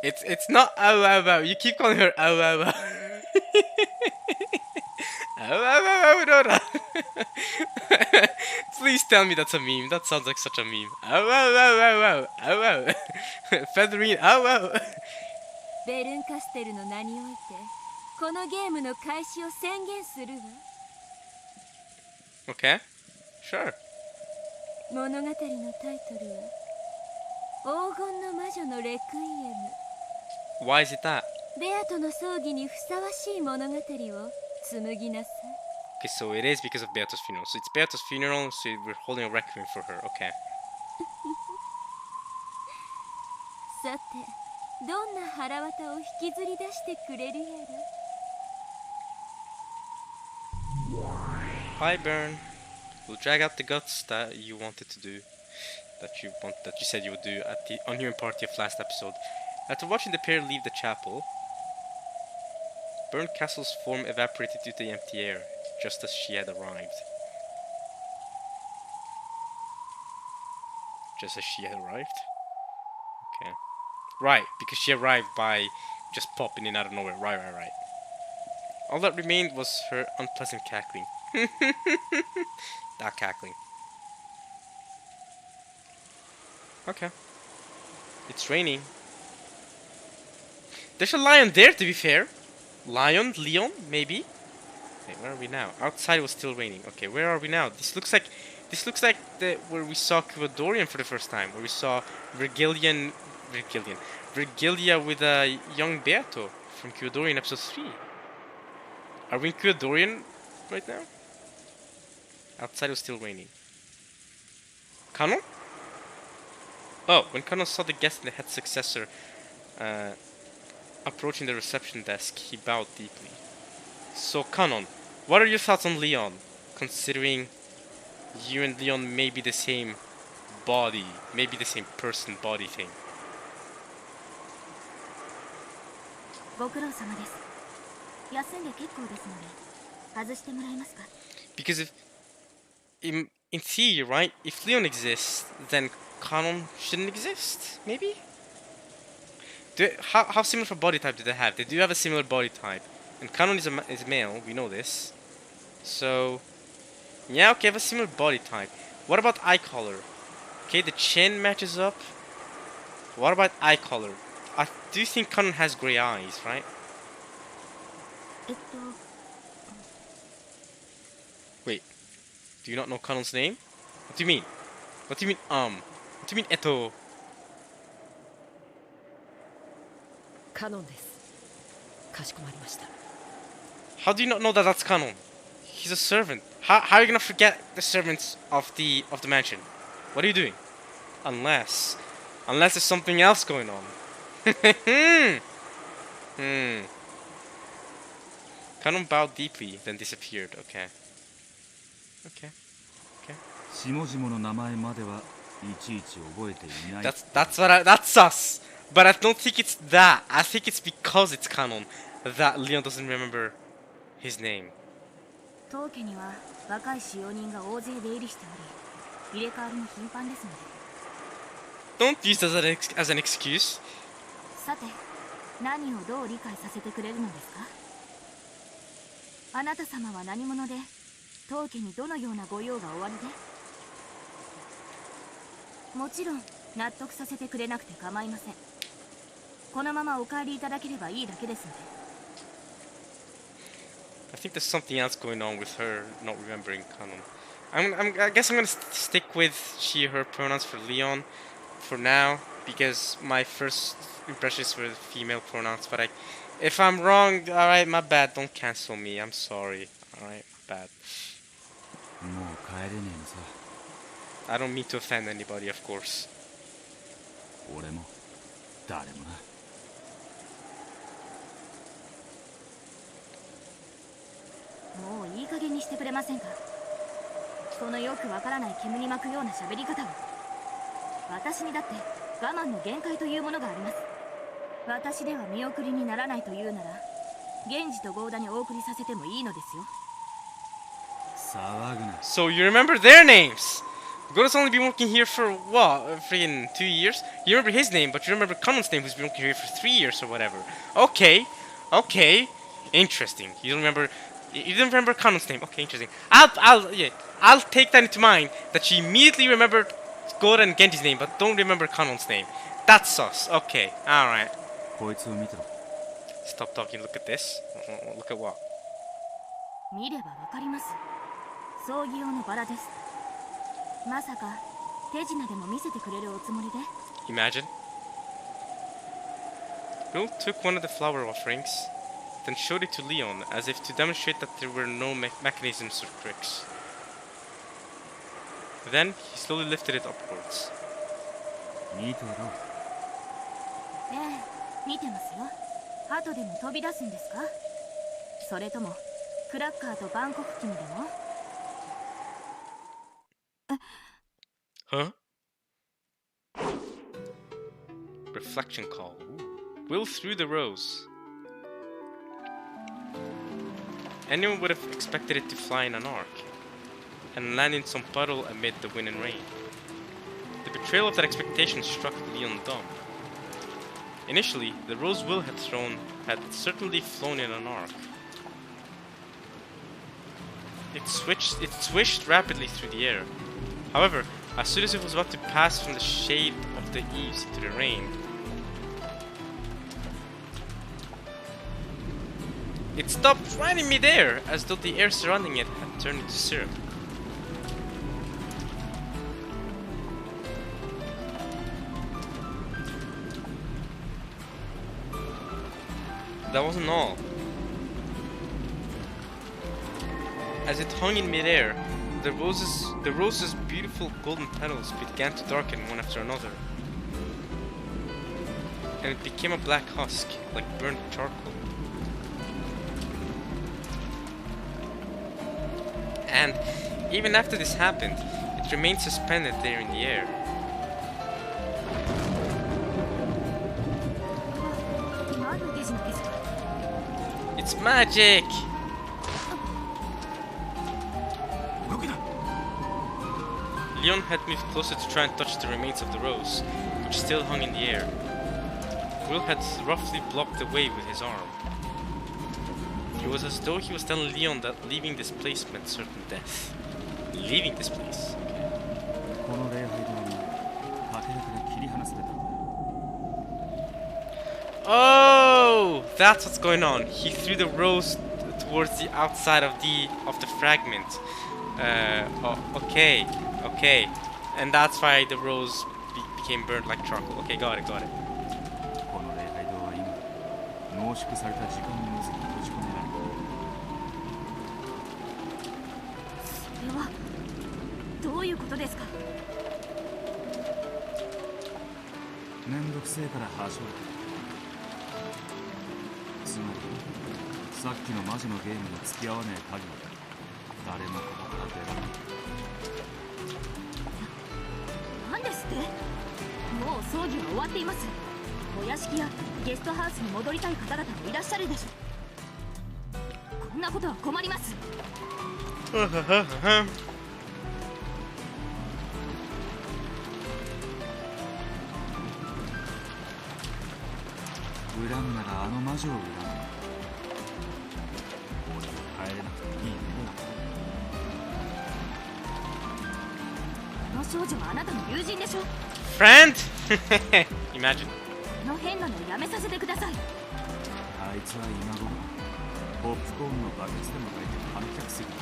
It's not Aurora. You keep calling her Aurora. Aurora. Please tell me that's a meme. That sounds like such a meme. Oh, oh, oh, oh, oh, oh. Featherine, oh, oh. ベルンカステルの名においてこのゲームの開始を宣言するわ。 Okay, sure. 物語のタイトルは黄金の魔女のレクイエ Why is it that? ム。ベアとの葬儀にふさわしい物語を紡ぎなさい。 Okay, so it is because of Beato's funeral. So it's Beato's funeral, so we're holding a requiem for her. Okay. さて、どんな腹渡を引きずり出してくれるやら。 Hi, Burn. We'll drag out the guts that you wanted to do, that you said you would do at the unhuman party of last episode. After watching the pair leave the chapel, Burn Castle's form evaporated into the empty air, just as she had arrived. Just as she had arrived? Okay. Right, because she arrived by just popping in out of nowhere. Right. All that remained was her unpleasant cackling. That cackling. Okay. It's raining. There's a lion there, to be fair. Lion? Leon? Maybe? Wait, where are we now? Outside it was still raining. Okay, where are we now? This looks like where we saw Kuvadorian for the first time. Where we saw Virgilia with a young Beato from Kuvadorian episode 3. Are we in Kuvadorian right now? Outside it was still raining. Kanon? Oh, when Kanon saw the guest and the head successor approaching the reception desk, he bowed deeply. So, Kanon, what are your thoughts on Leon? Considering you and Leon may be the same body, maybe the same person body thing. ご苦労様です。休んで結構ですので、外してもらえますか? Because if in theory, right, if Leon exists, then Kanon shouldn't exist, maybe? How similar of a body type do they have? They do have a similar body type. And Kanon is male, we know this. So, yeah, okay, have a similar body type. What about eye color? Okay, the chin matches up. What about eye color? I do think Kanon has grey eyes, right? Wait, do you not know Kanon's name? What do you mean? What do you mean, What do you mean, eto? カノンです。かしこまりました。 How do you not know that that's Kanon? He's a servant. How are you gonna forget the servants of the mansion? What are you doing? Unless there's something else going on. Kanon bowed deeply, then disappeared. Okay. 下々の名前まではいちいち覚えていない。That's us. But I don't think it's that. I think it's because it's Kanon that Leon doesn't remember his name. 当家には若い使用人が大勢出入りしており、入れ替わりも頻繁ですので。 Don't use that as an excuse. さて、何をどう理解させてくれるのですか? あなた様は何者で、当家にどのようなご用がおありで? もちろん納得させてくれなくて構いません。このままお帰りいただければいいだけですので。 I think there's something else going on with her not remembering Kanon. I guess I'm gonna stick with she/her pronouns for Leon for now because my first impressions were female pronouns. But if I'm wrong, all right, my bad. Don't cancel me. I'm sorry. All right, my bad. もう帰れねえのさ。 I don't mean to offend anybody, of course. 俺も誰もな。 もういい加減にしてくれませんか。そのよくわからない煙に巻くような喋り方を。私にだって我慢の限界というものがあります。私では見送りにならないというなら、源氏と郷田にお送りさせてもいいのですよ。騒ぐな。 So you remember their names? Goda's only been working here for what? Freaking 2 years? You remember his name, but you remember Kanon's name, who's been working here for 3 years or whatever. Okay. Interesting. You don't remember. You didn't remember Kanon's name. Okay, interesting. I'll take that into mind that she immediately remembered Gora and Genji's name, but don't remember Kanon's name. That's sus. Okay, alright. こいつを見てろ。 Stop talking, look at this. Look at what? 見ればわかります。葬儀用のバラです。まさか手品でも見せてくれるおつもりで？ Imagine. Will took one of the flower offerings, then showed it to Leon as if to demonstrate that there were no mechanisms or tricks. Then he slowly lifted it upwards. 見てろ。ええ、見てますよ。後でも飛び出すんですか？それともクラッカーとバンコク機にでも？ Huh? Reflection call. Will threw the rose. Anyone would have expected it to fly in an arc and land in some puddle amid the wind and rain. The betrayal of that expectation struck Leon dumb. Initially, the rose Will had thrown had certainly flown in an arc. It swished rapidly through the air. However, as soon as it was about to pass from the shade of the eaves into the rain, it stopped right in midair, as though the air surrounding it had turned into syrup. That wasn't all. As it hung in midair, the rose's beautiful golden petals began to darken one after another, and it became a black husk, like burnt charcoal. And even after this happened, it remained suspended there in the air. It's magic! Leon had moved closer to try and touch the remains of the rose, which still hung in the air. Will had roughly blocked the way with his arm. It was as though he was telling Leon that leaving this place meant certain death. Leaving this place? Oh, that's what's going on. He threw the rose towards the outside of the fragment. Okay, and that's why the rose became burnt like charcoal. Okay, got it. 濃縮された時間の渦に閉じ込められそれはどういうことですか？めんどくせえから始まる。つまりさっきの魔女のゲームに付き合わねえ限り誰もここから出られない。なんですって？もう葬儀は終わっています。お屋敷やゲストハウスに戻りたい方々もいらっしゃるでしょ。こんなことは困ります。恨むならあの魔女を恨む。俺は帰れなくていいね。この少女はあなたの友人でしょ。 Friend? Imagine. この変なのやめさせてください。あいつは今頃ポップコーンのバケツでも抱いて反客席だ。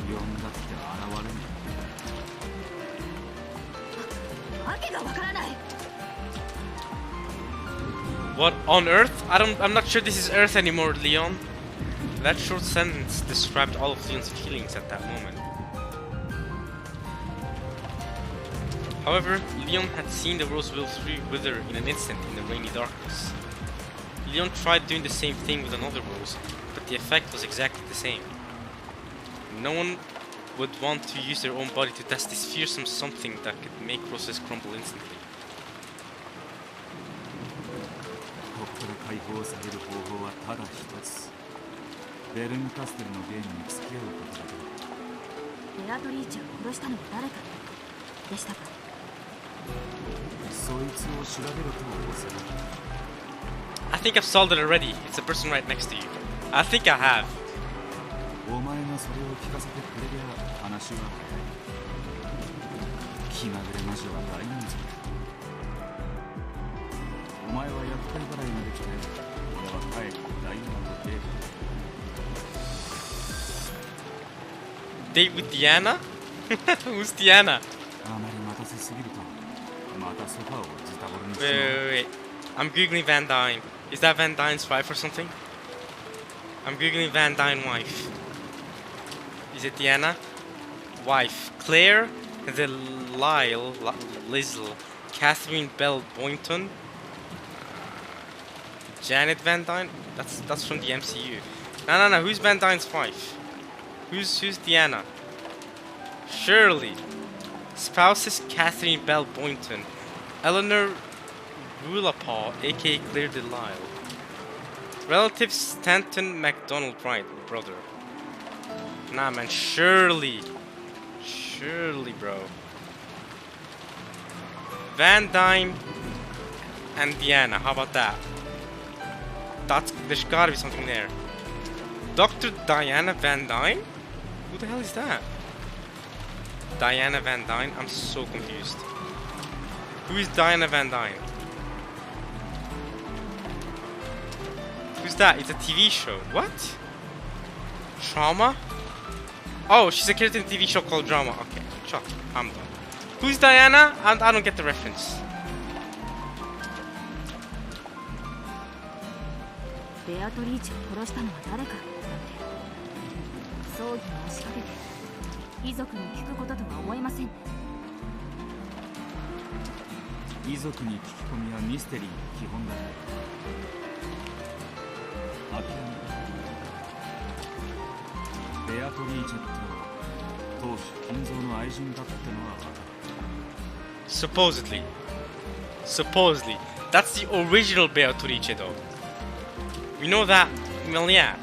呼んだって現れない。わけがわからない。 What on Earth? I'm not sure this is Earth anymore, Leon. That short sentence described all of Leon's feelings at that moment. However, Leon had seen the rose wither in an instant in the rainy darkness. Leon tried doing the same thing with another rose, but the effect was exactly the same. No one would want to use their own body to test this fearsome something that could make roses crumble instantly. ここから解放される方法はただ一つ。ベルンカステルのゲームに付き合うことだけだ。ベアトリーチェを殺したのは誰かでしたか？そいつを調べろと仰せだ。 I think I've solved it already. It's the person right next to you. I think I have. お前がそれを聞かせてくれりゃ話は早い。気まぐれ魔女は大満足だ。お前は厄介払いができて、俺は帰ってダイヤとデート。Date with Diana? Who's Diana? あまり待たせすぎると、またソファーをズタボロにし Wait, て。 wait, wait. I'm googling Van Dyne. Is that Van Dyne's wife or something? I'm googling Van Dyne wife. Is it Diana? Wife. Claire the Lizzle. Catherine Bell Boynton. Janet Van Dyne? That's from the MCU. No. Who's Van Dyne's wife? Who's Diana? Shirley. Spouses Catherine Bell Boynton. Eleanor Rulapaw, aka Claire Delisle. Relatives Stanton MacDonald Wright, brother. Nah, man, Shirley, bro. Van Dyne and Diana, how about that? There's gotta be something there. Dr. Diana Van Dyne? Who the hell is that? Diana Van Dyne? I'm so confused. Who is Diana Van Dyne? Who's that? It's a TV show. What? Trauma? Oh, she's a character in a TV show called Drama. Okay, sure. I'm done. Who's Diana? I don't get the reference. ベアトリーチを殺したのは誰かなんて葬儀に押しかけて遺族に聞くこととは思えませんね。遺族に聞き込みはミステリーの基本だね。諦めベアトリーチェってのは当主金蔵の愛人だってのは分かる。 Supposedly. That's the original Beatrice though. We know that. Well, yeah.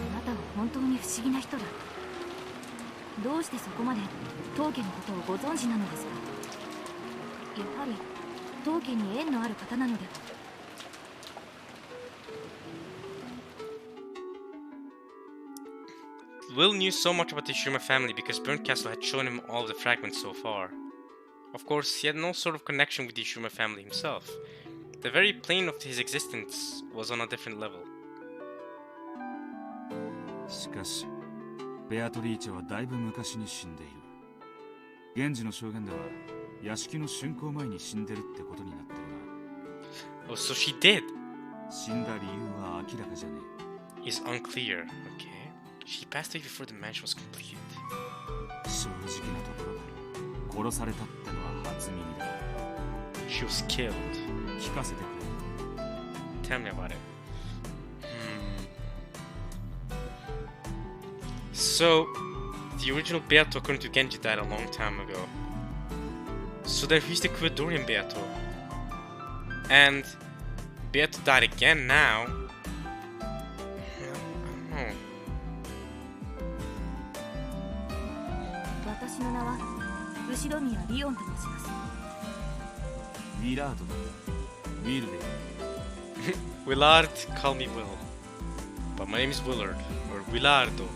あなたは本当に不思議な人だ。どうしてそこまで当家のことをご存知なのですか。やはり当家に縁のある方なのでは。Will knew so much about the Ushiroma family because Burnt Castle had shown him all of the fragments so far. Of course, he had no sort of connection with the Ushiroma family himself. The very plane of his existence was on a different level. しかし、ベアトリーチェはだいぶ昔に死んでいる。現時の証言では、屋敷の竣工前に死んでるってことになってるが。Oh, so she did. 死んだ理由は明らかじゃねえ。 Is unclear. Okay. She passed away before the mansion was completed. 正直なところ、殺されたってのは初耳だ。 She was killed. 聞かせてくれ。 Tell me about it. So, the original Beato, according to Genji, died a long time ago. So then who's the Kudorian Beato? And Beato died again now. I don't know. 私の名は後宮リオンと申します。ウィラードだ。ウィルで。Willard, call me Will. But my name is Willard, or Willardo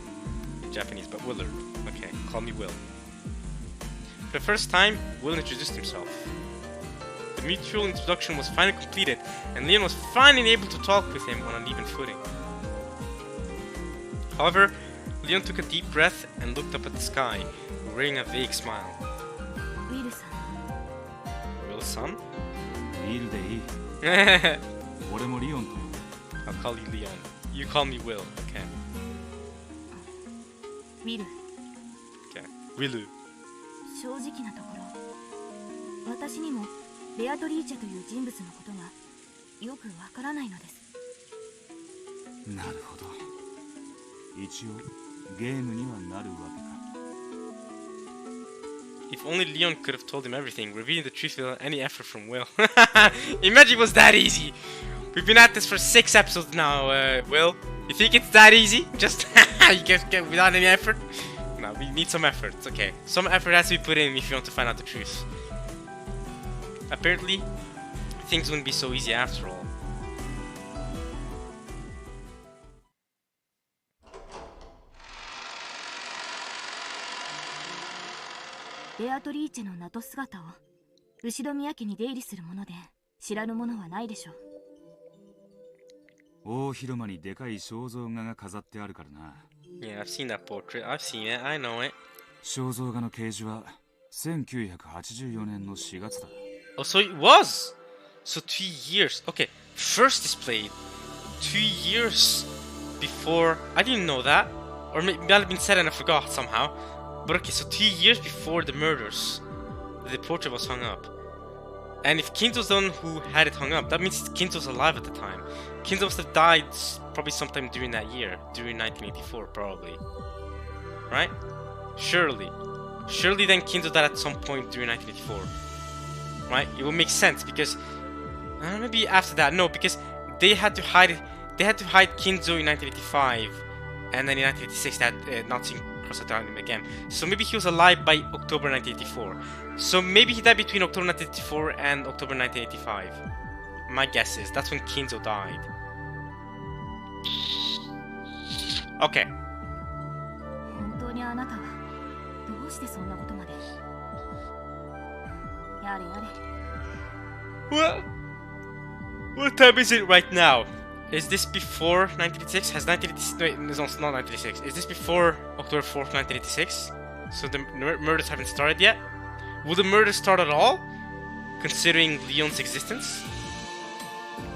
in Japanese, but Willard. Okay, call me Will. For the first time, Will introduced himself. The mutual introduction was finally completed, and Leon was finally able to talk with him on an even footing. However, Leon took a deep breath and looked up at the sky, wearing a vague smile. ウィルさん。 Will son? ウィルでいい。俺もリオンと呼ぶ。 I'll call you Leon. You call me Will, okay? ウィル。 Okay. Willu. 正直なところ、私にもベアトリーチェという人物のことがよくわからないのです。なるほど。一応ゲームにはなるわけか。 If only Leon could have told him everything, revealing the truth without any effort from Will. Imagine it was that easy. We've been at this for 6 episodes now, Will. You think it's that easy? Just you get without any effort? No, we need some effort. It's okay. Some effort has to be put in if you want to find out the truth. Apparently, things wouldn't be so easy after all. Beatrice の名と姿を後宮家に出入りするもので知らぬものはないでしょう。大広間にでかい肖像画が飾ってあるからな。Yeah, I've seen that portrait. I've seen it. I know it. 肖像画の掲示は1984年の4月だ。Oh, so it was! So 2 years. Okay, first displayed 2 years before. I didn't know that. Or maybe it might have been said and I forgot somehow. But okay, so 2 years before the murders, the portrait was hung up. And if Kinzo's the one who had it hung up, that means Kinzo's alive at the time. Kinzo must have died probably sometime during that year, during 1984, probably. Right? Surely. Surely then Kinzo died at some point during 1984. Right? It would make sense because maybe after that. No, because they had to hide Kinzo in 1985, and then in 1986 they had not seen cross around him again. So maybe he was alive by October 1984. So maybe he died between October 1984 and October 1985. My guess is that's when Kinzo died. Okay. 本当にあなたはどうしてそんなことまで。やれやれ。What time is it right now? Is this before 1986? Has 1986? Wait, no, it's not 1986. Is this before October 4th, 1986? So the murders haven't started yet? Will the murders start at all? Considering Leon's existence?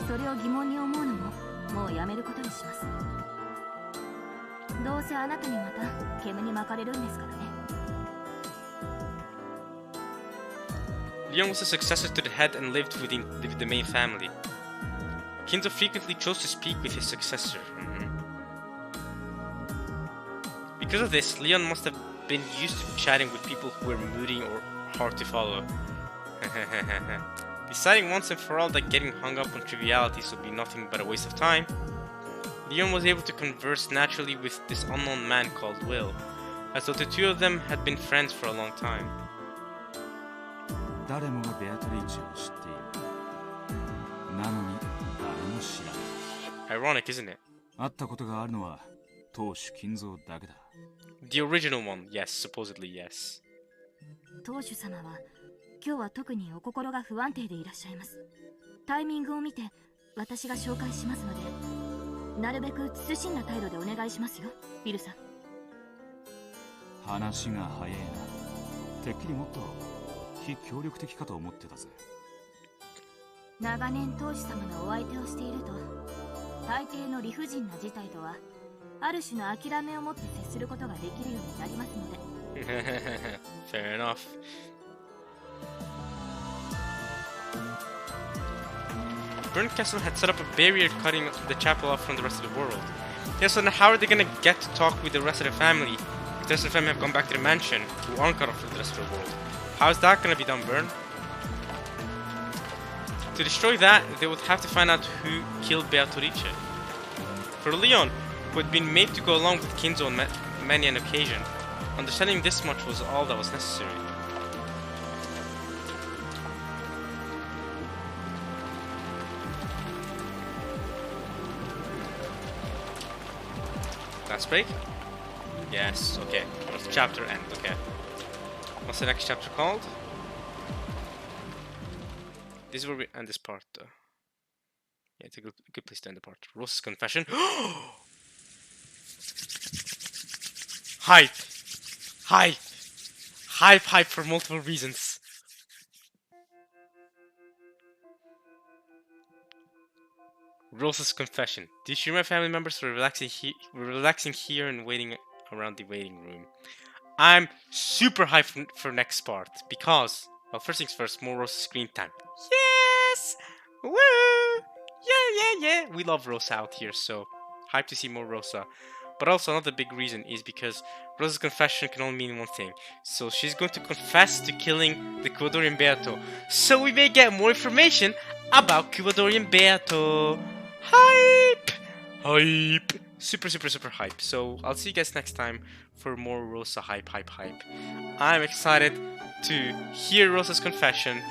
それを疑問に思うのももうやめることにします。どうせあなたにまた煙に巻かれるんですからね。Leon was a successor to the head and lived within the main family. Kinzo frequently chose to speak with his successor. Because of this, Leon must have been used to chatting with people who were moody or hard to follow. Deciding once and for all that getting hung up on trivialities would be nothing but a waste of time, Leon was able to converse naturally with this unknown man called Will, as though the two of them had been friends for a long time. 誰もがベアトリーチェを知っている。なのに誰も知らない。 Ironic, isn't it? 会ったことがあるのは当主金蔵だけだ。The original one, yes, supposedly yes. 当主様は今日は特にお心が不安定でいらっしゃいます。タイミングを見て私が紹介しますので、なるべく慎んだ態度でお願いしますよ、ビルさん。話が早いな。てっきりもっと非協力的かと思ってたぜ。長年当主様のお相手をしていると、大抵の理不尽な事態とはある種の諦めを持って接することができるようになりますので。Fair enough. Burnt Castle had set up a barrier cutting the chapel off from the rest of the world. Yeah, so now how are they gonna get to talk with the rest of the family if the rest of the family have gone back to the mansion who aren't cut off from the rest of the world? How's that gonna be done, Burn? To destroy that, they would have to find out who killed Beatrice. For Leon, who had been made to go along with Kinzo on many an occasion, understanding this much was all that was necessary. Last break? Yes, okay. What's the chapter end? Okay. What's the next chapter called? This is where we end this part, though. Yeah, it's a good place to end the part. Rose's confession. Hype! Hype! Hype for multiple reasons. Rose's confession. The Ushiromiya family members were relaxing here and waiting around the waiting room. I'm super hyped for next part because, well, first things first, more Rosa screen time. Yes! Woo! Yeah! We love Rosa out here, so hyped to see more Rosa. But also another big reason is because Rosa's confession can only mean one thing. So she's going to confess to killing the Kubadorian Beato. So we may get more information about Kubadorian Beato. Hype! Hype! Super hype. So I'll see you guys next time for more Rosa hype. I'm excited to hear Rosa's confession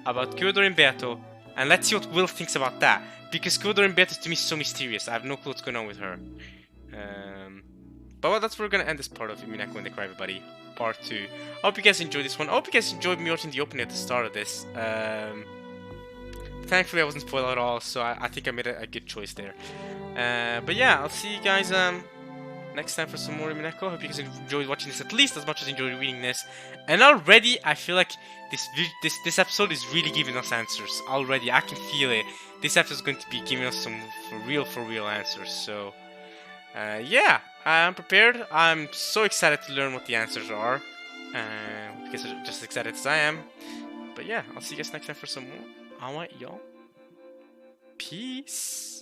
about Kubadorian Beato And let's see what Will thinks about that. Because Kodor and Beatrice to me is so mysterious. I have no clue what's going on with her. But well, that's where we're gonna end this part of Umineko and the Cry Everybody Part 2. I hope you guys enjoyed this one. I hope you guys enjoyed me watching the opening at the start of this. Thankfully I wasn't spoiled at all, so I think I made a good choice there. But yeah, I'll see you guys next time for some more Umineko. Hope you guys enjoyed watching this at least as much as I enjoyed reading this. And already I feel like this episode is really giving us answers. Already I can feel it. This episode is going to be giving us some for real answers. So yeah, I'm prepared. I'm so excited to learn what the answers are. Because I'm just as excited as I am. But yeah, I'll see you guys next time for some more. Alright, y'all. Peace.